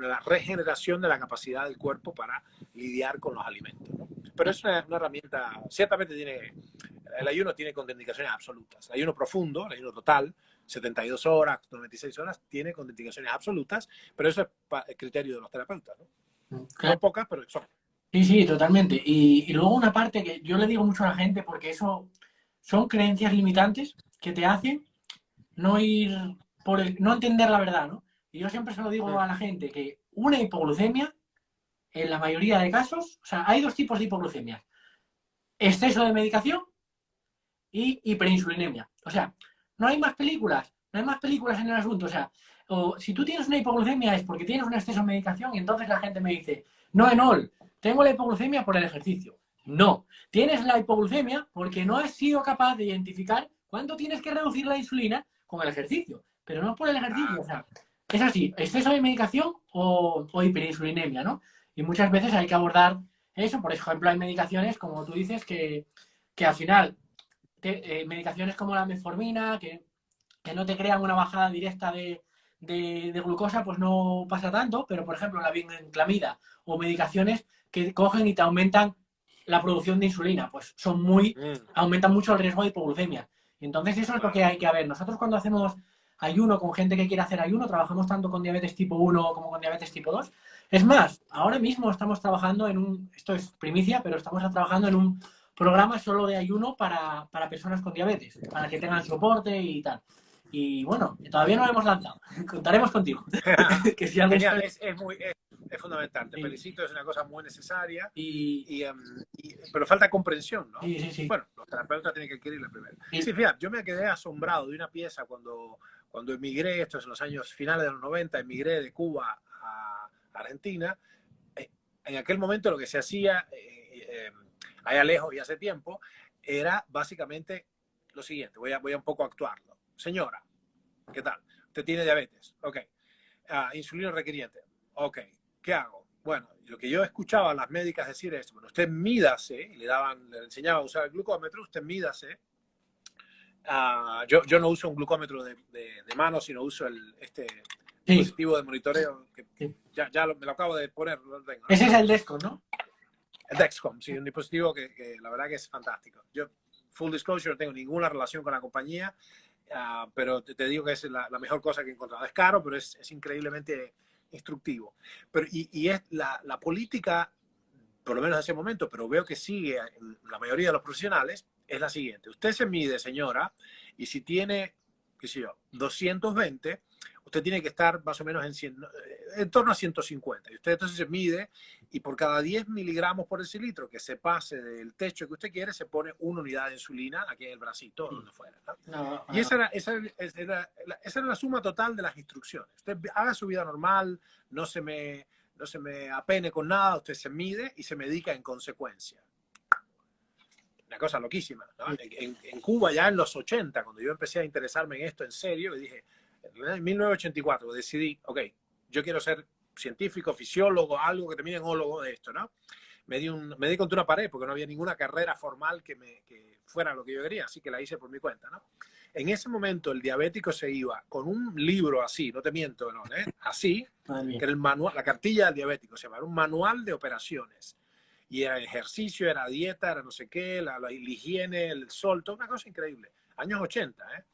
la regeneración de la capacidad del cuerpo para lidiar con los alimentos, ¿no? Pero es una herramienta, ciertamente el ayuno tiene contraindicaciones absolutas. El ayuno profundo, el ayuno total, 72 horas, 96 horas, tiene contraindicaciones absolutas, pero eso es el criterio de los terapeutas, ¿no? Claro. Son pocas, pero son. Sí, sí, totalmente. Y luego una parte que yo le digo mucho a la gente, porque eso son creencias limitantes que te hacen no ir no entender la verdad, ¿no? Y yo siempre se lo digo a la gente que una hipoglucemia, en la mayoría de casos, o sea, hay dos tipos de hipoglucemia: exceso de medicación y hiperinsulinemia. O sea, no hay más películas en el asunto. O sea, si tú tienes una hipoglucemia es porque tienes un exceso de medicación y entonces la gente me dice, no, Enol, tengo la hipoglucemia por el ejercicio. No, tienes la hipoglucemia porque no has sido capaz de identificar cuándo tienes que reducir la insulina con el ejercicio, pero no por el ejercicio. O sea, es así, exceso de medicación o hiperinsulinemia, ¿no? Y muchas veces hay que abordar eso. Por ejemplo, hay medicaciones, como tú dices, que al final medicaciones como la metformina, que no te crean una bajada directa de glucosa, pues no pasa tanto, pero por ejemplo la vinclamida o medicaciones que cogen y te aumentan la producción de insulina, pues aumentan mucho el riesgo de hipoglucemia. Y entonces eso es lo que hay que ver. Nosotros cuando hacemos ayuno con gente que quiere hacer ayuno, trabajamos tanto con diabetes tipo 1 como con diabetes tipo 2. Es más, ahora mismo estamos trabajando esto es primicia, pero estamos trabajando en un programa solo de ayuno para personas con diabetes, para que tengan soporte y tal. Y bueno, todavía no lo hemos lanzado. Contaremos contigo. Que si genial, es fundamental. Te felicito, es una cosa muy necesaria. Pero falta comprensión, ¿no? Sí. Bueno, los terapeutas tienen que adquirirla primero. Sí, fíjate, yo me quedé asombrado de una pieza cuando emigré, esto es en los años finales de los 90, emigré de Cuba a Argentina. En aquel momento lo que se hacía, allá lejos y hace tiempo, era básicamente lo siguiente. Voy a un poco actuarlo. Señora, ¿qué tal? Usted tiene diabetes. Ok. Insulina requeriente. Ok. ¿Qué hago? Bueno, lo que yo escuchaba a las médicas decir es, bueno, usted mídase, y le enseñaba a usar el glucómetro, usted mídase. Yo no uso un glucómetro de mano, sino uso dispositivo de monitoreo, que ya me lo acabo de poner. Lo tengo, ¿no? Ese es el Desco, ¿no? El Dexcom, sí, un dispositivo que la verdad que es fantástico. Yo, full disclosure, no tengo ninguna relación con la compañía, pero te digo que es la mejor cosa que he encontrado. Es caro, pero es increíblemente instructivo. Pero, y es la política, por lo menos en ese momento, pero veo que sigue en la mayoría de los profesionales, es la siguiente. Usted se mide, señora, y si tiene, qué sé yo, 220, usted tiene que estar más o menos en torno a 150. Y usted entonces se mide y por cada 10 miligramos por decilitro que se pase del techo que usted quiere, se pone una unidad de insulina aquí en el bracito o donde fuera, ¿no? No, Y esa era la suma total de las instrucciones. Usted haga su vida normal, no se me apene con nada, usted se mide y se medica en consecuencia. Una cosa loquísima, ¿no? En Cuba, ya en los 80, cuando yo empecé a interesarme en esto en serio, dije, en 1984 decidí, ok, yo quiero ser científico, fisiólogo, algo que termine en ólogo de esto, ¿no? Me di contra una pared porque no había ninguna carrera formal que fuera lo que yo quería, así que la hice por mi cuenta, ¿no? En ese momento el diabético se iba con un libro así, no te miento, ¿no? Así, que era el manual, la cartilla del diabético, se llama, era un manual de operaciones. Y era ejercicio, era dieta, era no sé qué, la higiene, el sol, toda una cosa increíble. Años 80, ¿eh?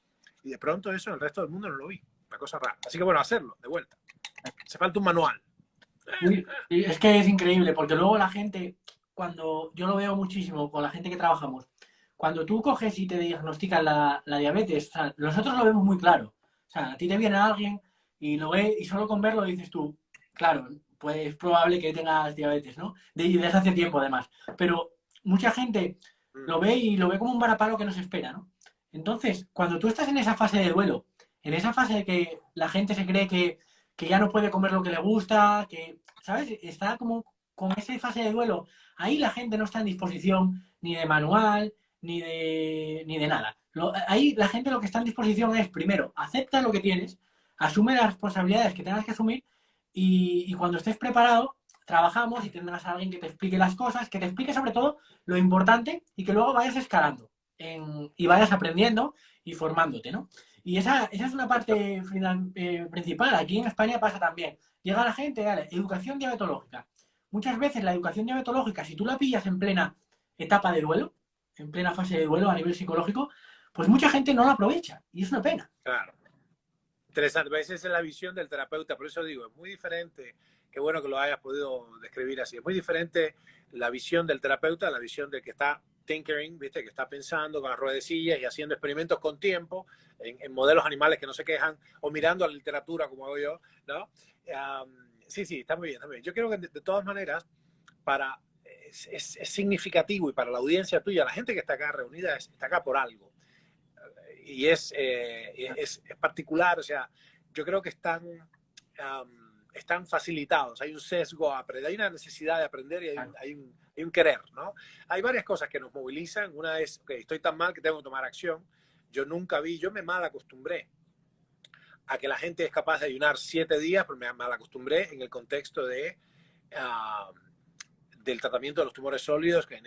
Y de pronto eso en el resto del mundo no lo vi. Una cosa rara. Así que bueno, hacerlo, de vuelta. Hace falta un manual. Y es que es increíble, porque luego la gente, cuando yo lo veo muchísimo con la gente que trabajamos, cuando tú coges y te diagnostican la diabetes, o sea, nosotros lo vemos muy claro. O sea, a ti te viene alguien y lo ve y solo con verlo dices tú, claro, pues es probable que tengas diabetes, ¿no? Desde hace tiempo además. Pero mucha gente lo ve y lo ve como un varapalo que no se espera, ¿no? Entonces, cuando tú estás en esa fase de duelo, en esa fase de que la gente se cree que ya no puede comer lo que le gusta, que, ¿sabes? Está como con esa fase de duelo. Ahí la gente no está en disposición ni de manual, ni de nada. Ahí la gente lo que está en disposición es, primero, acepta lo que tienes, asume las responsabilidades que tengas que asumir y cuando estés preparado, trabajamos y tendrás a alguien que te explique las cosas, que te explique sobre todo lo importante y que luego vayas escalando y vayas aprendiendo y formándote, ¿no? Y esa es una parte principal. Aquí en España pasa también. Llega la gente, dale, educación diabetológica. Muchas veces la educación diabetológica, si tú la pillas en plena etapa de duelo, en plena fase de duelo a nivel psicológico, pues mucha gente no la aprovecha. Y es una pena. Claro. Interesante. Esa es la visión del terapeuta. Por eso digo, es muy diferente. Qué bueno que lo hayas podido describir así. Es muy diferente la visión del terapeuta a la visión del que está tinkering, ¿viste? Que está pensando con las ruedecillas y haciendo experimentos con tiempo en modelos animales que no se quejan o mirando a la literatura como hago yo, ¿no? Sí, está muy bien, está muy bien. Yo creo que de todas maneras, es significativo y para la audiencia tuya, la gente que está acá reunida está acá por algo. Y es particular, o sea, yo creo que están facilitados, hay un sesgo a aprender, hay una necesidad de aprender y hay un querer, ¿no? Hay varias cosas que nos movilizan, una es, ok, estoy tan mal que tengo que tomar acción, yo me mal acostumbré a que la gente es capaz de ayunar 7 días, pero me mal acostumbré en el contexto del tratamiento de los tumores sólidos, que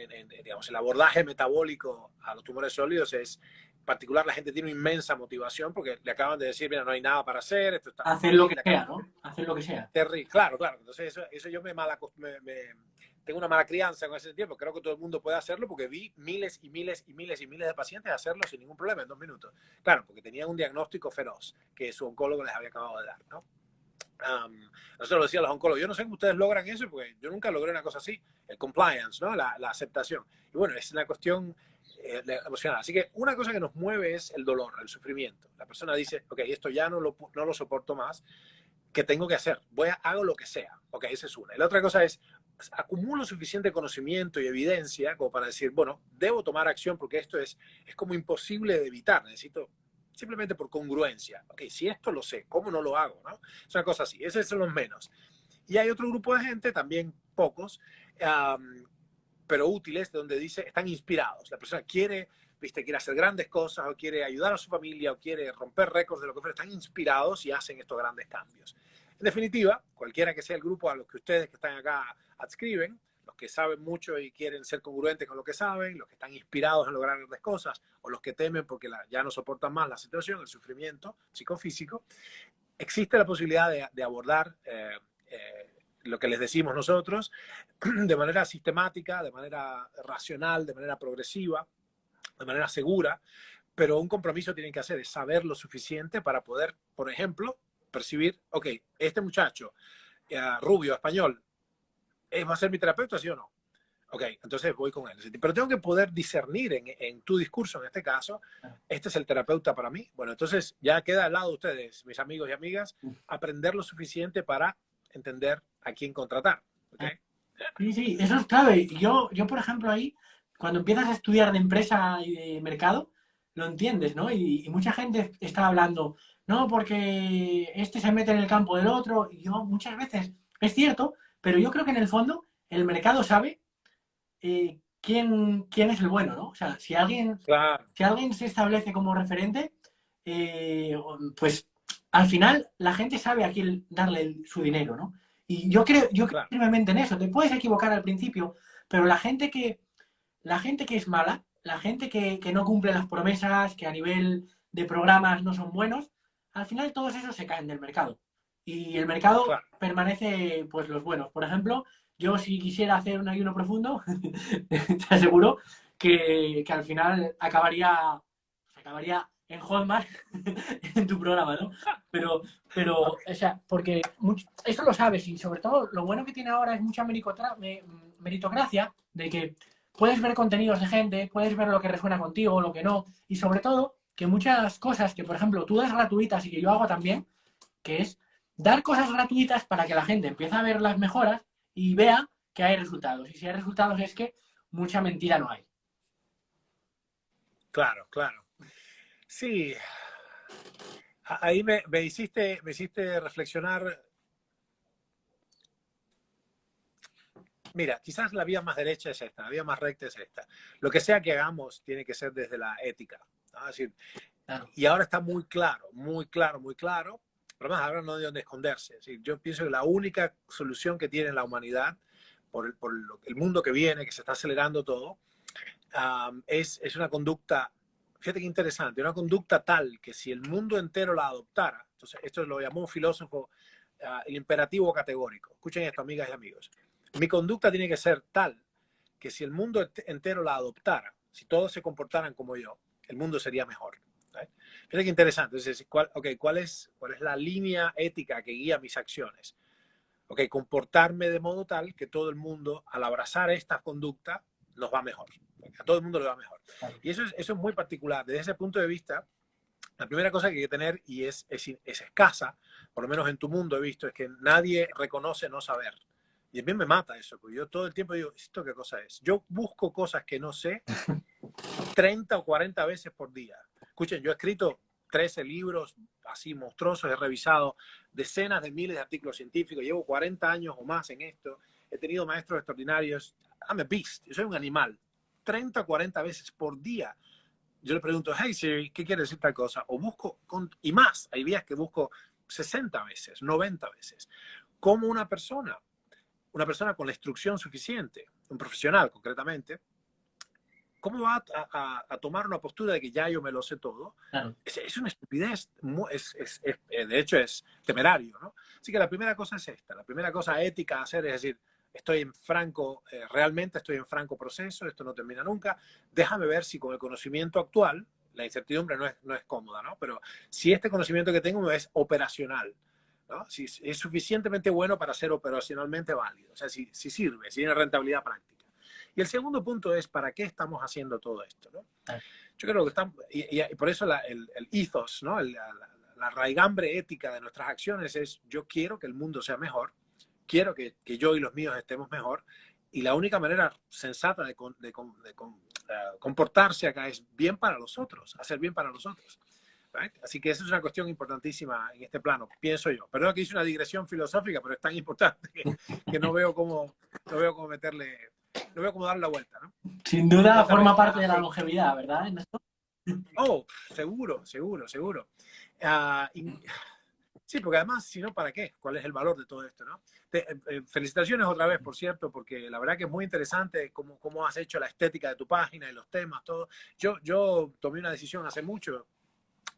digamos, el abordaje metabólico a los tumores sólidos es particular, la gente tiene una inmensa motivación porque le acaban de decir, mira, no hay nada para hacer, esto está hacer lo que sea, ¿no? Hacer lo que sea. Terrible, claro. Entonces eso yo tengo una mala crianza con ese tiempo. Creo que todo el mundo puede hacerlo porque vi miles y miles y miles y miles de pacientes hacerlo sin ningún problema en 2 minutos. Claro, porque tenían un diagnóstico feroz que su oncólogo les había acabado de dar, ¿no? Nosotros lo decían los oncólogos, yo no sé cómo ustedes logran eso, porque yo nunca logré una cosa así, el compliance, ¿no? La aceptación. Y bueno, es una cuestión emocional. Así que una cosa que nos mueve es el dolor, el sufrimiento. La persona dice, ok, esto ya no lo soporto más, ¿qué tengo que hacer? Hago lo que sea. Ok, esa es una. Y la otra cosa es, acumulo suficiente conocimiento y evidencia como para decir, bueno, debo tomar acción porque esto es como imposible de evitar. Necesito simplemente por congruencia. Ok, si esto lo sé, ¿cómo no lo hago? ¿No? Es una cosa así. Esos son los menos. Y hay otro grupo de gente, también pocos, pero útiles, donde dice, están inspirados. La persona quiere hacer grandes cosas, o quiere ayudar a su familia, o quiere romper récords de lo que fuera. Están inspirados y hacen estos grandes cambios. En definitiva, cualquiera que sea el grupo a los que ustedes que están acá adscriben, los que saben mucho y quieren ser congruentes con lo que saben, los que están inspirados en lograr grandes cosas, o los que temen porque ya no soportan más la situación, el sufrimiento psicofísico, existe la posibilidad de abordar lo que les decimos nosotros, de manera sistemática, de manera racional, de manera progresiva, de manera segura, pero un compromiso tienen que hacer es saber lo suficiente para poder, por ejemplo, percibir, ok, este muchacho, rubio, español, ¿va a ser mi terapeuta, sí o no? Ok, entonces voy con él. Pero tengo que poder discernir en tu discurso, en este caso, este es el terapeuta para mí. Bueno, entonces ya queda al lado de ustedes, mis amigos y amigas, aprender lo suficiente para entender a quién contratar. ¿Okay? Sí, sí, eso es clave. Yo, por ejemplo, ahí, cuando empiezas a estudiar de empresa y de mercado, lo entiendes, ¿no? Y mucha gente está hablando, no, porque este se mete en el campo del otro. Y yo muchas veces, es cierto, pero yo creo que en el fondo el mercado sabe quién es el bueno, ¿no? O sea, Claro, si alguien se establece como referente, pues al final la gente sabe a quién darle su dinero, ¿no? Y yo creo claro, firmemente en eso. Te puedes equivocar al principio, pero la gente que es mala, la gente que no cumple las promesas, que a nivel de programas no son buenos, al final todos esos se caen del mercado. Y el mercado claro. permanece, pues, los buenos. Por ejemplo, yo si quisiera hacer un ayuno profundo, te aseguro que al final acabaría en Hotmart en tu programa, ¿no? Pero o sea, porque eso lo sabes y sobre todo lo bueno que tiene ahora es mucha meritocracia de que puedes ver contenidos de gente, puedes ver lo que resuena contigo, lo que no, y sobre todo que muchas cosas que, por ejemplo, tú das gratuitas y que yo hago también, que es dar cosas gratuitas para que la gente empiece a ver las mejoras y vea que hay resultados. Y si hay resultados es que mucha mentira no hay. Claro, claro. Sí, ahí me hiciste reflexionar. Mira, quizás la vía más derecha es esta, la vía más recta es esta. Lo que sea que hagamos tiene que ser desde la ética, ¿no? Es decir, Claro. y ahora está muy claro, muy claro, muy claro, pero más ahora no hay dónde esconderse. Es decir, yo pienso que la única solución que tiene la humanidad el mundo que viene, que se está acelerando todo, es una conducta, fíjate qué interesante, una conducta tal que si el mundo entero la adoptara, entonces esto lo llamó un filósofo el imperativo categórico. Escuchen esto, amigas y amigos. Mi conducta tiene que ser tal que si el mundo entero la adoptara, si todos se comportaran como yo, el mundo sería mejor. ¿Right? Fíjate qué interesante. Entonces, ¿cuál es la línea ética que guía mis acciones? Ok, comportarme de modo tal que todo el mundo, al abrazar esta conducta, nos va mejor. A todo el mundo le va mejor. Y eso es muy particular. Desde ese punto de vista, la primera cosa que hay que tener, y es escasa, por lo menos en tu mundo he visto, es que nadie reconoce no saber. Y a mí me mata eso, porque yo todo el tiempo digo, ¿esto qué cosa es? Yo busco cosas que no sé 30 o 40 veces por día. Escuchen, yo he escrito 13 libros así monstruosos, he revisado decenas de miles de artículos científicos, llevo 40 años o más en esto, he tenido maestros extraordinarios. I'm a beast, yo soy un animal. 30 o 40 veces por día. Yo le pregunto, hey Siri, ¿qué quiere decir tal cosa? O busco, y más, hay días que busco 60 veces, 90 veces. Como una persona con la instrucción suficiente, un profesional concretamente, ¿cómo va a tomar una postura de que ya yo me lo sé todo? Claro. Es una estupidez, de hecho es temerario, ¿no? Así que la primera cosa es esta, la primera cosa ética a hacer es decir, realmente estoy en franco proceso, esto no termina nunca, déjame ver si con el conocimiento actual, la incertidumbre no es cómoda, ¿no? Pero si este conocimiento que tengo es operacional, ¿no? Si es suficientemente bueno para ser operacionalmente válido, o sea, si sirve, si tiene rentabilidad práctica. Y el segundo punto es, ¿para qué estamos haciendo todo esto? ¿No? Yo creo que estamos, y por eso el ethos, ¿no? La raigambre ética de nuestras acciones es, yo quiero que el mundo sea mejor, quiero que yo y los míos estemos mejor, y la única manera sensata de comportarse acá es bien para los otros, hacer bien para los otros. Right? Así que esa es una cuestión importantísima en este plano, pienso yo. Perdón que hice una digresión filosófica, pero es tan importante que no veo cómo darle la vuelta, ¿no? Sin duda Otra forma vez, parte de la longevidad, ¿verdad? oh, seguro, seguro, seguro. Y, sí, porque además, si no, ¿para qué? ¿Cuál es el valor de todo esto, no? Felicitaciones otra vez, por cierto, porque la verdad que es muy interesante cómo has hecho la estética de tu página y los temas, todo. Yo tomé una decisión hace mucho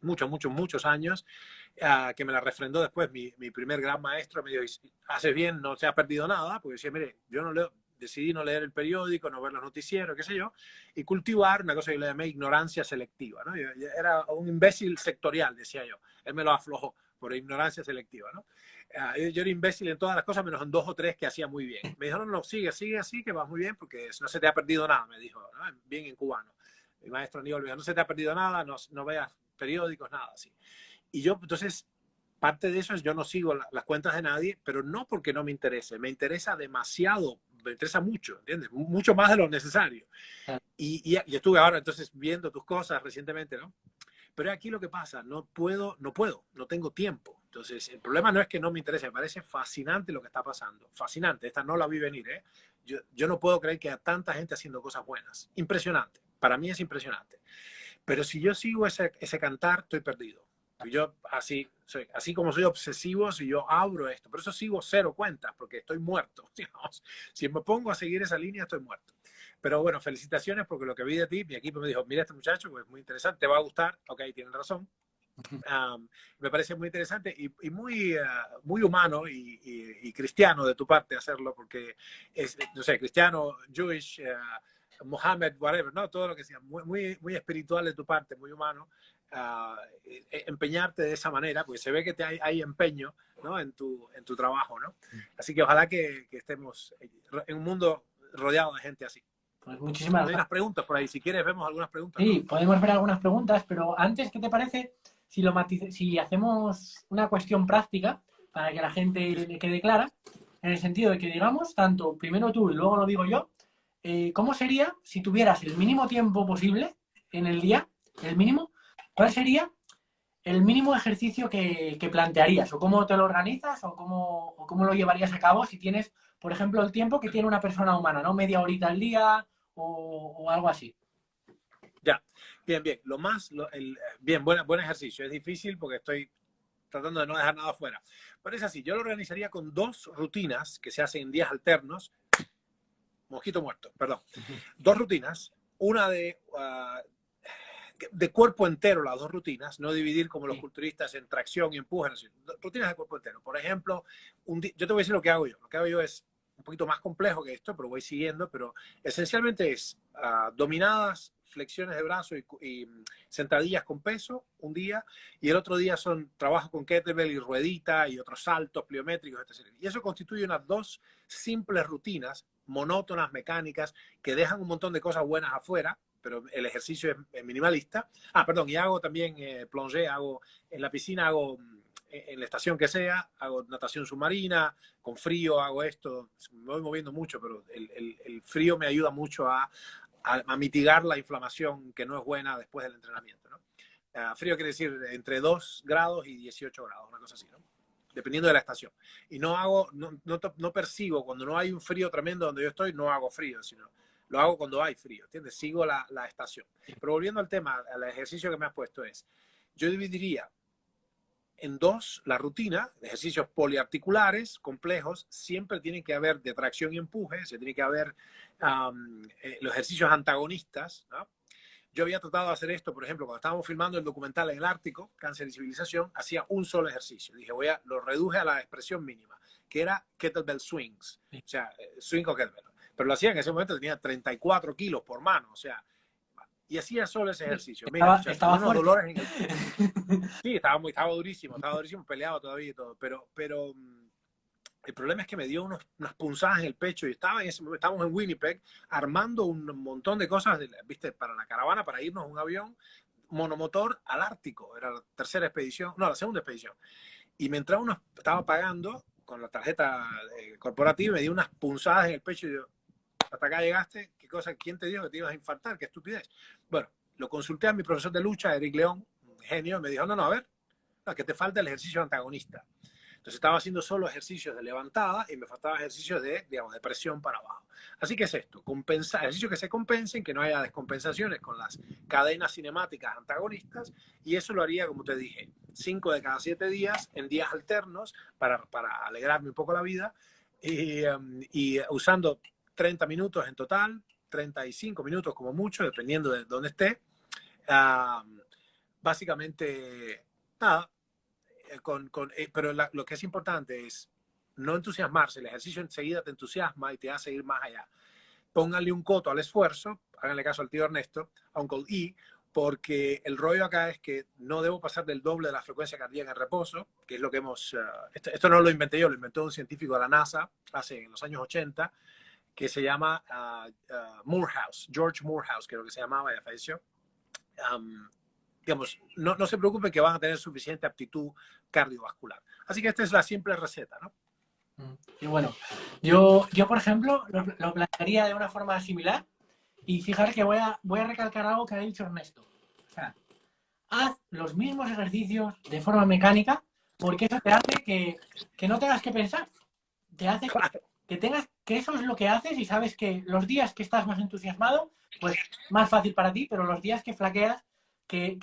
muchos años, que me la refrendó después mi primer gran maestro. Me dijo, haces bien, no se ha perdido nada, porque decía, mire, yo no leo, decidí no leer el periódico, no ver los noticieros, qué sé yo, y cultivar una cosa que le llamé ignorancia selectiva, ¿no? Yo era un imbécil sectorial, decía yo. Él me lo aflojó por ignorancia selectiva, ¿no? Yo era imbécil en todas las cosas, menos en 2 o 3 que hacía muy bien. Me dijo, no, sigue así, que vas muy bien, porque no se te ha perdido nada, me dijo, ¿no? Bien en cubano. Mi maestro Aníbal me dijo, no se te ha perdido nada, no veas periódicos, nada así. Y yo, entonces, parte de eso es yo no sigo las cuentas de nadie, pero no porque no me interesa demasiado, me interesa mucho, ¿entiendes? Mucho más de lo necesario. Y estuve ahora entonces viendo tus cosas recientemente, ¿no? Pero aquí lo que pasa, no tengo tiempo. Entonces, el problema no es que no me interese, me parece fascinante lo que está pasando. Fascinante, esta no la vi venir, ¿eh? Yo no puedo creer que haya tanta gente haciendo cosas buenas. Impresionante, para mí es impresionante. Pero si yo sigo ese cantar, estoy perdido. Yo así como soy obsesivo, si yo abro esto, por eso sigo 0 cuentas, porque estoy muerto. Digamos. Si me pongo a seguir esa línea, estoy muerto. Pero bueno, felicitaciones porque lo que vi de ti, mi equipo me dijo, mira este muchacho, pues es muy interesante, te va a gustar. Ok, tienen razón. Me parece muy interesante y muy humano y cristiano de tu parte hacerlo, porque es, no sé, cristiano, Jewish, Mohammed, whatever, ¿no? Todo lo que sea, muy espiritual de tu parte, muy humano. Empeñarte de esa manera, porque se ve que hay empeño, ¿no? en tu trabajo, ¿no? Así que ojalá que estemos en un mundo rodeado de gente así. Pues muchísimas Hay gracias. unas preguntas por ahí, si quieres vemos algunas preguntas, Sí, ¿no? podemos ver algunas preguntas, pero antes, ¿qué te parece si hacemos una cuestión práctica para que la gente le quede clara? En el sentido de que digamos, tanto primero tú y luego lo digo yo, ¿cómo sería si tuvieras el mínimo tiempo posible en el día, el mínimo? ¿Cuál sería el mínimo ejercicio que plantearías? ¿O cómo te lo organizas? O cómo lo llevarías a cabo si tienes, por ejemplo, el tiempo que tiene una persona humana, ¿no? Media horita al día o algo así. Ya, bien. Bien, buen ejercicio. Es difícil porque estoy tratando de no dejar nada afuera. Pero es así, yo lo organizaría con 2 rutinas que se hacen en días alternos. Mosquito muerto, perdón. 2 rutinas, una de cuerpo entero, las 2 rutinas, no dividir como los culturistas en tracción y empuje, rutinas de cuerpo entero. Por ejemplo, yo te voy a decir lo que hago yo. Lo que hago yo es un poquito más complejo que esto, pero voy siguiendo, pero esencialmente es dominadas, flexiones de brazo y sentadillas con peso un día, y el otro día son trabajo con kettlebell y ruedita y otros saltos pliométricos, etc. Y eso constituye unas 2 simples rutinas, monótonas, mecánicas, que dejan un montón de cosas buenas afuera, pero el ejercicio es minimalista. Perdón, y hago también plongé, hago en la piscina, hago en la estación que sea, hago natación submarina, con frío hago esto, me voy moviendo mucho, pero el frío me ayuda mucho a mitigar la inflamación que no es buena después del entrenamiento, ¿no? Frío quiere decir entre 2 grados y 18 grados, una cosa así, ¿no? Dependiendo de la estación. Y no percibo, cuando no hay un frío tremendo donde yo estoy, no hago frío, sino lo hago cuando hay frío, ¿entiendes? Sigo la estación. Pero volviendo al tema, al ejercicio que me has puesto yo dividiría en 2 la rutina, ejercicios poliarticulares complejos, siempre tiene que haber de tracción y empuje, se tiene que haber los ejercicios antagonistas, ¿no? Yo había tratado de hacer esto, por ejemplo, cuando estábamos filmando el documental en el Ártico, Cáncer y Civilización, hacía un solo ejercicio. Dije, lo reduje a la expresión mínima, que era kettlebell swings, o sea, swing o kettlebell. Pero lo hacía en ese momento, tenía 34 kilos por mano, o sea, y hacía solo ese ejercicio. Mira, muchachos, Estaba tenía unos fuerte. dolores en el... Sí, estaba durísimo, peleado todavía y todo, pero el problema es que me dio unas punzadas en el pecho y estábamos en Winnipeg armando un montón de cosas, ¿viste? Para la caravana, para irnos en un avión monomotor al Ártico. Era la tercera expedición, no, la segunda expedición. Y mientras uno estaba pagando con la tarjeta corporativa, me dio unas punzadas en el pecho y yo, hasta acá llegaste, ¿qué cosa? ¿Quién te dijo que te ibas a infartar? ¿Qué estupidez? Bueno, lo consulté a mi profesor de lucha, Eric León, un genio, y me dijo, no, a ver, no, que te falta el ejercicio antagonista. Entonces estaba haciendo solo ejercicios de levantada y me faltaba ejercicios digamos, de presión para abajo. Así que es esto, ejercicios que se compensen, que no haya descompensaciones con las cadenas cinemáticas antagonistas, y eso lo haría, como te dije, 5 de cada 7 días, en días alternos, para alegrarme un poco la vida, y usando 30 minutos en total, 35 minutos como mucho, dependiendo de dónde esté, básicamente, nada, pero lo que es importante es no entusiasmarse. El ejercicio enseguida te entusiasma y te hace ir más allá. Pónganle un coto al esfuerzo, háganle caso al tío Ernesto, a Uncle E, porque el rollo acá es que no debo pasar del doble de la frecuencia cardíaca en reposo, que es lo que hemos... esto no lo inventé yo, lo inventó un científico de la NASA hace en los años 80, que se llama Moorhouse, George Moorhouse, creo que se llamaba, ya falleció. Digamos, no se preocupen que van a tener suficiente aptitud cardiovascular. Así que esta es la simple receta, ¿no? Y bueno, yo por ejemplo, lo plantearía de una forma similar. Y fijar que voy a recalcar algo que ha dicho Ernesto. O sea, haz los mismos ejercicios de forma mecánica porque eso te hace que no tengas que pensar. Te hace que tengas, que eso es lo que haces y sabes que los días que estás más entusiasmado, pues más fácil para ti, pero los días que flaqueas, que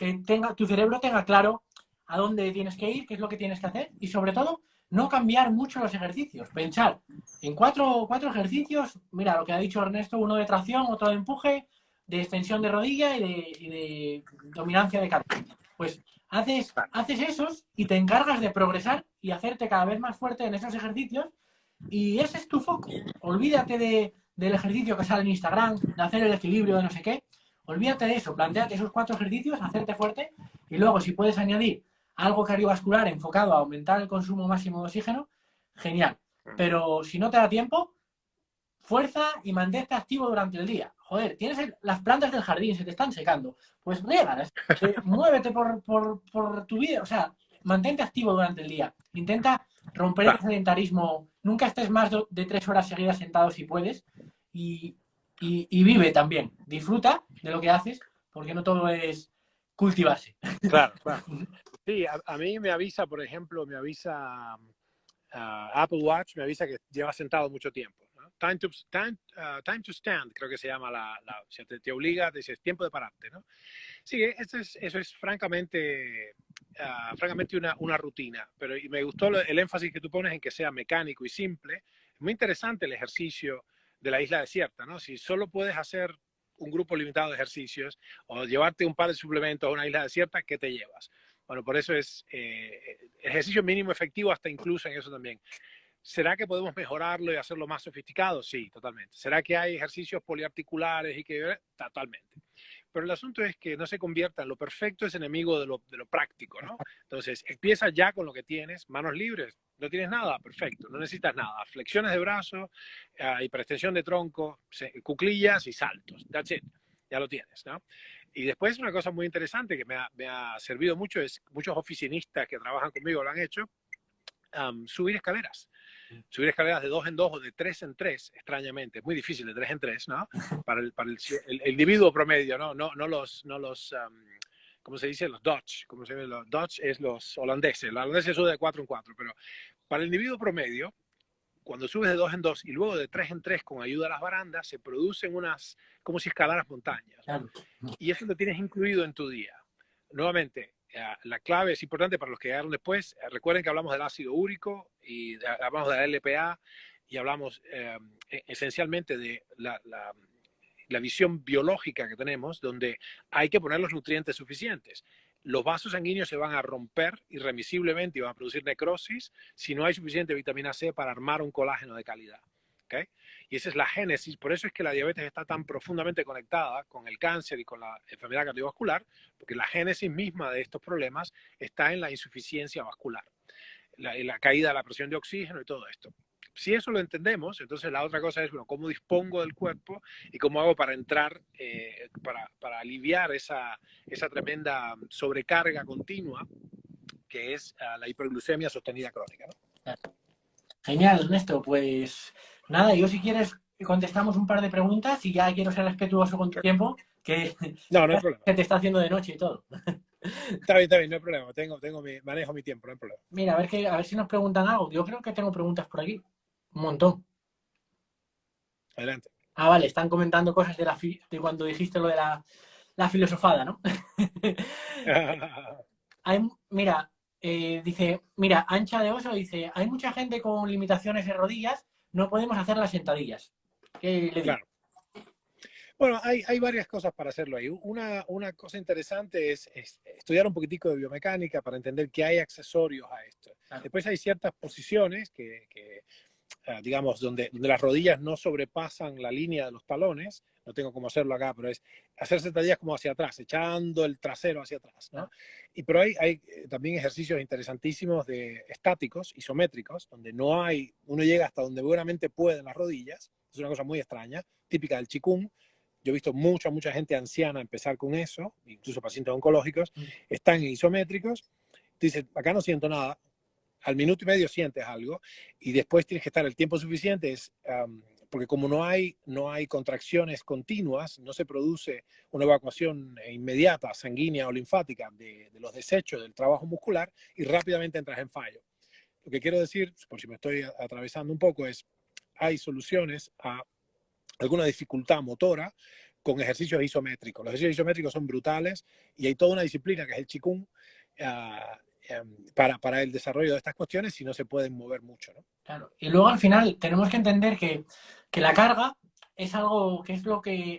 tu cerebro tenga claro a dónde tienes que ir, qué es lo que tienes que hacer y sobre todo no cambiar mucho los ejercicios. Pensar en cuatro ejercicios, mira lo que ha dicho Ernesto, uno de tracción, otro de empuje, de extensión de rodilla y de dominancia de carga. Pues haces esos y te encargas de progresar y hacerte cada vez más fuerte en esos ejercicios y ese es tu foco. Olvídate del ejercicio que sale en Instagram, de hacer el equilibrio de no sé qué. Olvídate de eso, planteate esos 4 ejercicios, hacerte fuerte y luego si puedes añadir algo cardiovascular enfocado a aumentar el consumo máximo de oxígeno, genial. Pero si no te da tiempo, fuerza y mantente activo durante el día. Joder, tienes las plantas del jardín, se te están secando. Pues riégalas, muévete por tu vida, o sea, mantente activo durante el día. Intenta romper el sedentarismo, nunca estés más de 3 horas seguidas sentado si puedes y vive también. Disfruta de lo que haces porque no todo es cultivarse. Claro, claro. Sí, a mí me avisa, por ejemplo, Apple Watch, me avisa que lleva sentado mucho tiempo. ¿No? Time to stand, creo que se llama te obliga, te dice, es tiempo de pararte, ¿no? Sí, eso es francamente una rutina, pero y me gustó el énfasis que tú pones en que sea mecánico y simple. Es muy interesante el ejercicio de la isla desierta, ¿no? Si solo puedes hacer un grupo limitado de ejercicios o llevarte un par de suplementos a una isla desierta, ¿qué te llevas? Bueno, por eso es ejercicio mínimo efectivo hasta incluso en eso también. ¿Será que podemos mejorarlo y hacerlo más sofisticado? Sí, totalmente. ¿Será que hay ejercicios poliarticulares y que totalmente? Pero el asunto es que no se convierta en lo perfecto, es enemigo de lo práctico, ¿no? Entonces, empieza ya con lo que tienes, manos libres, no tienes nada, perfecto, no necesitas nada. Flexiones de brazo, hiperextensión de tronco, cuclillas y saltos. That's it, ya lo tienes, ¿no? Y después una cosa muy interesante que me ha servido mucho es muchos oficinistas que trabajan conmigo lo han hecho, subir escaleras. Subir escaleras de 2 en 2 o de 3 en 3, extrañamente, es muy difícil de 3 en 3, ¿no? Para el individuo promedio, ¿no? No los ¿cómo se dice? Los Dutch, ¿cómo se llama? Los Dutch es los holandeses, los holandeses suben de 4 en 4, pero para el individuo promedio, cuando subes de 2 en 2 y luego de 3 en 3 con ayuda de las barandas, se producen como si escalaras montañas, ¿no? Y eso lo tienes incluido en tu día. Nuevamente, la clave es importante para los que llegaron después. Recuerden que hablamos del ácido úrico y hablamos de la LPA y hablamos esencialmente de la visión biológica que tenemos, donde hay que poner los nutrientes suficientes. Los vasos sanguíneos se van a romper irremisiblemente y van a producir necrosis si no hay suficiente vitamina C para armar un colágeno de calidad. ¿Okay? Y esa es la génesis, por eso es que la diabetes está tan profundamente conectada con el cáncer y con la enfermedad cardiovascular, porque la génesis misma de estos problemas está en la insuficiencia vascular, la caída de la presión de oxígeno y todo esto. Si eso lo entendemos, entonces la otra cosa es, bueno, ¿cómo dispongo del cuerpo y cómo hago para entrar, para aliviar esa tremenda sobrecarga continua que es la hiperglucemia sostenida crónica, ¿no? Genial, Ernesto. Pues nada, yo si quieres contestamos un par de preguntas y ya quiero ser respetuoso con tu tiempo, que no hay problema. Que te está haciendo de noche y todo. Está bien, no hay problema. Manejo mi tiempo, no hay problema. Mira, a ver si nos preguntan algo. Yo creo que tengo preguntas por aquí. Un montón. Adelante. Ah, vale, están comentando cosas de cuando dijiste lo de la filosofada, ¿no? Mira, dice, mira, Ancha de Oso dice, hay mucha gente con limitaciones de rodillas, no podemos hacer las sentadillas. ¿Qué le digo? Claro. Bueno, hay varias cosas para hacerlo ahí. Una cosa interesante es estudiar un poquitico de biomecánica para entender que hay accesorios a esto. Claro. Después hay ciertas posiciones digamos, donde las rodillas no sobrepasan la línea de los talones. No tengo cómo hacerlo acá, pero es hacer sentadillas como hacia atrás, echando el trasero hacia atrás, ¿no? Pero hay también ejercicios interesantísimos de estáticos, isométricos, donde uno llega hasta donde buenamente puede las rodillas. Es una cosa muy extraña, típica del Qigong. Yo he visto mucha gente anciana empezar con eso, incluso pacientes oncológicos, están en isométricos. Dices, acá no siento nada. Al minuto y medio sientes algo y después tienes que estar el tiempo suficiente, porque como no hay contracciones continuas, no se produce una evacuación inmediata, sanguínea o linfática de los desechos del trabajo muscular y rápidamente entras en fallo. Lo que quiero decir, por si me estoy atravesando un poco, es hay soluciones a alguna dificultad motora con ejercicios isométricos. Los ejercicios isométricos son brutales y hay toda una disciplina que es el Qigong para el desarrollo de estas cuestiones si no se pueden mover mucho, ¿no? Claro. Y luego al final tenemos que entender que la carga es algo que es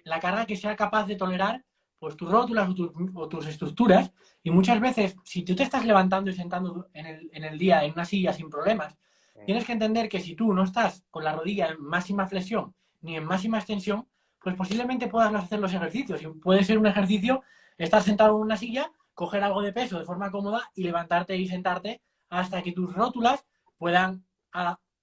la carga que sea capaz de tolerar pues tus rótulas o tus estructuras. Y muchas veces, si tú te estás levantando y sentando en el día en una silla sin problemas, tienes que entender que si tú no estás con la rodilla en máxima flexión ni en máxima extensión, pues posiblemente puedas no hacer los ejercicios. Y puede ser un ejercicio estar sentado en una silla, coger algo de peso de forma cómoda y levantarte y sentarte hasta que tus rótulas puedan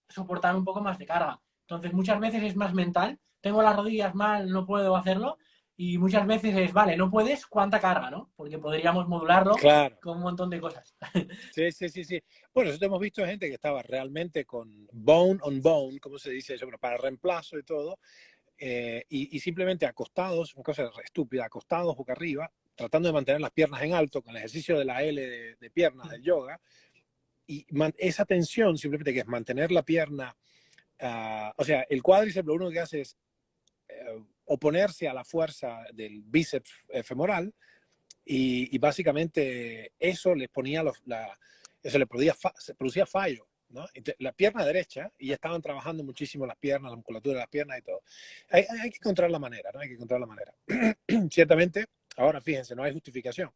soportar un poco más de carga. Entonces, muchas veces es más mental. Tengo las rodillas mal, no puedo hacerlo. Y muchas veces es, vale, no puedes, ¿cuánta carga, no? Porque podríamos modularlo Claro. con un montón de cosas. Sí. Bueno, nosotros hemos visto gente que estaba realmente con bone on bone, como se dice eso, pero para reemplazo y todo, y simplemente acostados, una cosa estúpida, acostados boca arriba, tratando de mantener las piernas en alto con el ejercicio de la L de piernas del yoga, y esa tensión simplemente que es mantener la pierna, o sea, el cuádriceps lo único que hace es oponerse a la fuerza del bíceps femoral y básicamente eso les ponía eso le producía fallo, ¿no? La pierna derecha, y ya estaban trabajando muchísimo las piernas, la musculatura de las piernas y todo. Hay que encontrar la manera, ¿no? Hay que encontrar la manera. Ciertamente, ahora fíjense, no hay justificación.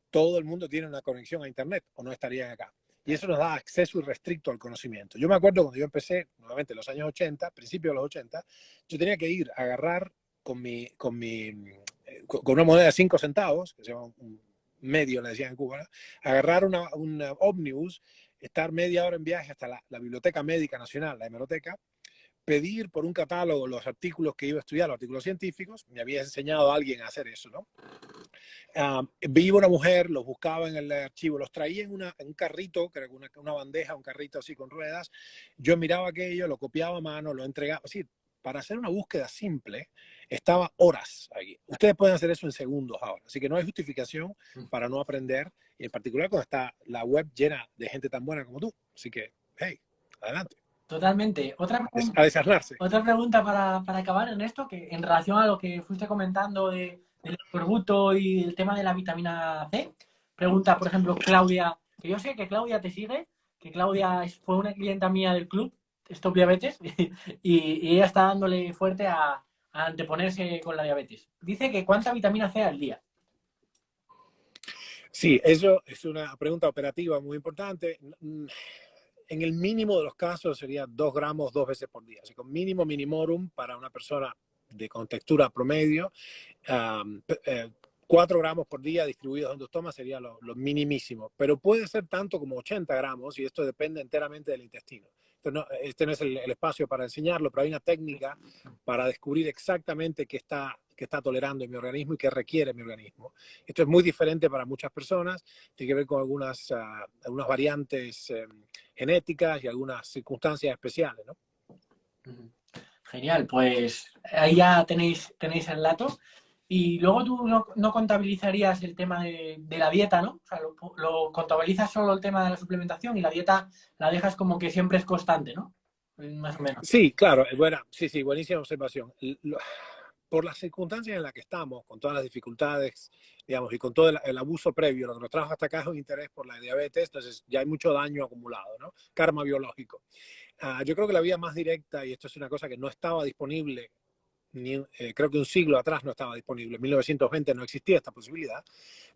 Todo el mundo tiene una conexión a Internet o no estarían acá. Y eso nos da acceso irrestricto al conocimiento. Yo me acuerdo cuando yo empecé, nuevamente en los años 80, principios de los 80, yo tenía que ir a agarrar con una moneda de 5 centavos, que se llama un medio, le decían en Cuba, ¿no? Agarrar una ómnibus, estar media hora en viaje hasta la Biblioteca Médica Nacional, la hemeroteca, pedir por un catálogo los artículos que iba a estudiar, los artículos científicos. Me había enseñado a alguien a hacer eso, ¿no? Vi una mujer, los buscaba en el archivo, los traía en un carrito, que era una bandeja, un carrito así con ruedas. Yo miraba aquello, lo copiaba a mano, lo entregaba. Así, para hacer una búsqueda simple, estaba horas aquí. Ustedes pueden hacer eso en segundos ahora. Así que no hay justificación para no aprender, y en particular cuando está la web llena de gente tan buena como tú. Así que, hey, adelante. Totalmente. A desarnarse. Otra pregunta para acabar en esto, que en relación a lo que fuiste comentando del escorbuto y el tema de la vitamina C, pregunta, por ejemplo, Claudia, que yo sé que Claudia te sigue, que Claudia fue una clienta mía del club Stop Diabetes y ella está dándole fuerte a anteponerse con la diabetes. Dice que ¿cuánta vitamina C al día? Sí, eso es una pregunta operativa muy importante. En el mínimo de los casos sería 2 gramos 2 veces por día. Así que un mínimo minimorum para una persona con textura promedio, 4 gramos por día distribuidos en tu estómago sería lo minimísimo. Pero puede ser tanto como 80 gramos y esto depende enteramente del intestino. Este no es el espacio para enseñarlo, pero hay una técnica para descubrir exactamente qué está tolerando en mi organismo y qué requiere mi organismo. Esto es muy diferente para muchas personas, tiene que ver con algunas variantes genéticas y algunas circunstancias especiales, ¿no? Genial, pues ahí ya tenéis el dato. Y luego tú no contabilizarías el tema de la dieta, ¿no? O sea, lo contabilizas solo el tema de la suplementación y la dieta la dejas como que siempre es constante, ¿no? Más o menos. Sí, claro, sí, buenísima observación. Por las circunstancias en las que estamos, con todas las dificultades, digamos, y con todo el abuso previo, lo que nos trajo hasta acá es un interés por la diabetes, entonces ya hay mucho daño acumulado, ¿no? Karma biológico. Yo creo que la vía más directa, y esto es una cosa que no estaba disponible creo que un siglo atrás no estaba disponible. En 1920 no existía esta posibilidad,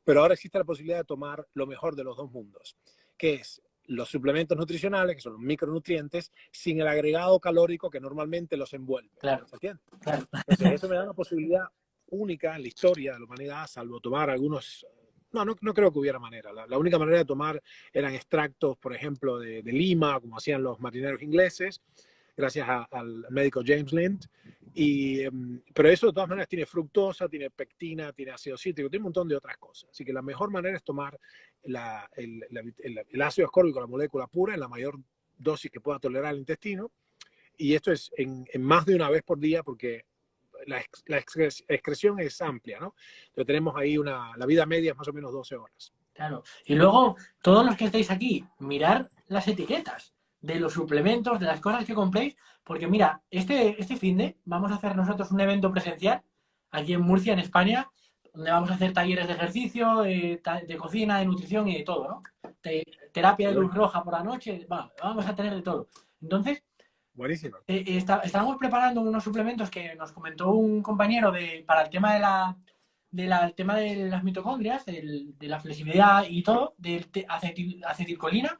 pero ahora existe la posibilidad de tomar lo mejor de los dos mundos, que es los suplementos nutricionales, que son los micronutrientes, sin el agregado calórico que normalmente los envuelve. Claro, ¿Se entiende? claro. Entonces, eso me da una posibilidad única en la historia de la humanidad, salvo tomar algunos... No creo que hubiera manera. La única manera de tomar eran extractos, por ejemplo, de lima, como hacían los marineros ingleses, gracias al médico James Lind. Pero eso de todas maneras tiene fructosa, tiene pectina, tiene ácido cítrico, tiene un montón de otras cosas. Así que la mejor manera es tomar el ácido ascórbico, la molécula pura, en la mayor dosis que pueda tolerar el intestino. Y esto es en más de una vez por día, porque la excreción es amplia, ¿no? Entonces tenemos ahí la vida media es más o menos 12 horas. Claro. Y luego, todos los que estáis aquí, mirar las etiquetas de los suplementos, de las cosas que compréis, porque mira, este finde vamos a hacer nosotros un evento presencial aquí en Murcia, en España, donde vamos a hacer talleres de ejercicio, de cocina, de nutrición y de todo, ¿no? Terapia de luz roja por la noche, vamos a tener de todo. Entonces, buenísimo. estábamos preparando unos suplementos que nos comentó un compañero para el tema el tema de las mitocondrias, de la flexibilidad y todo, de acetilcolina,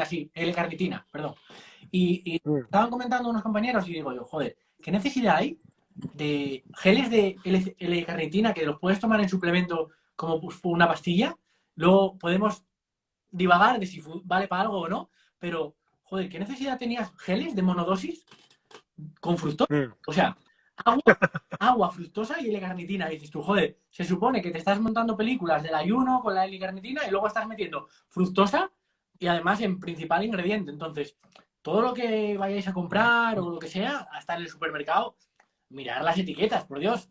sí, L-carnitina, perdón. Y estaban comentando unos compañeros y digo yo, joder, ¿qué necesidad hay de geles de L-carnitina que los puedes tomar en suplemento como una pastilla? Luego podemos divagar de si vale para algo o no, pero, joder, ¿qué necesidad tenías geles de monodosis con fructosa? O sea, agua, fructosa y L-carnitina. Y dices tú, joder, se supone que te estás montando películas del ayuno con la L-carnitina y luego estás metiendo fructosa y además en principal ingrediente. Entonces, todo lo que vayáis a comprar o lo que sea, hasta en el supermercado, mirar las etiquetas, por Dios.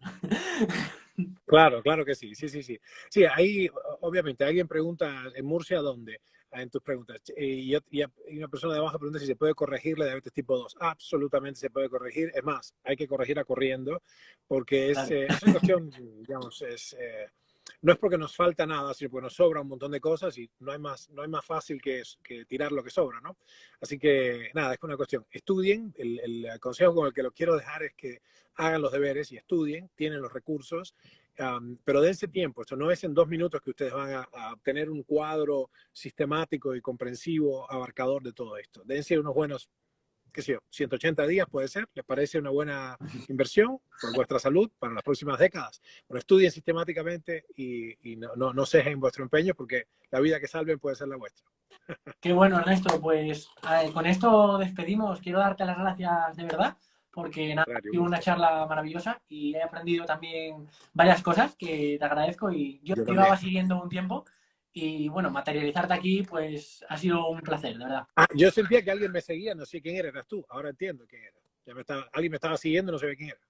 Claro, claro que sí, sí, sí, sí. Sí, ahí obviamente alguien pregunta en Murcia dónde, en tus preguntas, y una persona de abajo pregunta si se puede corregir la diabetes tipo 2. Absolutamente se puede corregir, es más, hay que corregirla corriendo, porque Claro. es una cuestión, digamos, no es porque nos falta nada, sino porque nos sobra un montón de cosas y no hay más fácil que tirar lo que sobra, ¿no? Así que nada, es una cuestión. Estudien, el consejo con el que lo quiero dejar es que hagan los deberes y estudien, tienen los recursos, pero dense tiempo. Esto no es en 2 minutos que ustedes van a obtener un cuadro sistemático y comprensivo, abarcador de todo esto. Dense unos buenos, qué sé yo, 180 días puede ser. ¿Les parece una buena inversión por vuestra salud para las próximas décadas? Pero estudien sistemáticamente y no cejen vuestro empeño, porque la vida que salven puede ser la vuestra. Qué bueno, Ernesto. Pues con esto despedimos. Quiero darte las gracias de verdad, porque nada, ha sido una charla maravillosa y he aprendido también varias cosas que te agradezco y yo te iba siguiendo un tiempo y bueno, materializarte aquí pues ha sido un placer, de verdad. Yo sentía que alguien me seguía, no sé quién eras tú, ahora entiendo quién era. Alguien me estaba siguiendo, no sabía quién era.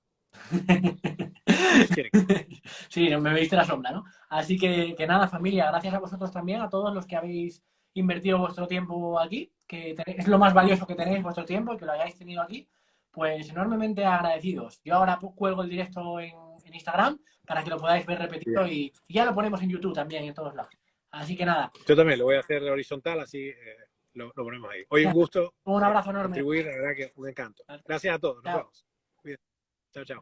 Sí, me veiste la sombra, ¿no? Así que nada, familia, gracias a vosotros también, a todos los que habéis invertido vuestro tiempo aquí, que es lo más valioso que tenéis, vuestro tiempo, y que lo hayáis tenido aquí, pues enormemente agradecidos. Yo ahora cuelgo el directo en Instagram para que lo podáis ver repetido y ya lo ponemos en YouTube también, en todos lados. Así que nada. Yo también lo voy a hacer horizontal, así lo ponemos ahí. Hoy un gusto. Un abrazo enorme. Contribuir, la verdad que un encanto. Gracias a todos. Nos vemos. Chao, chao.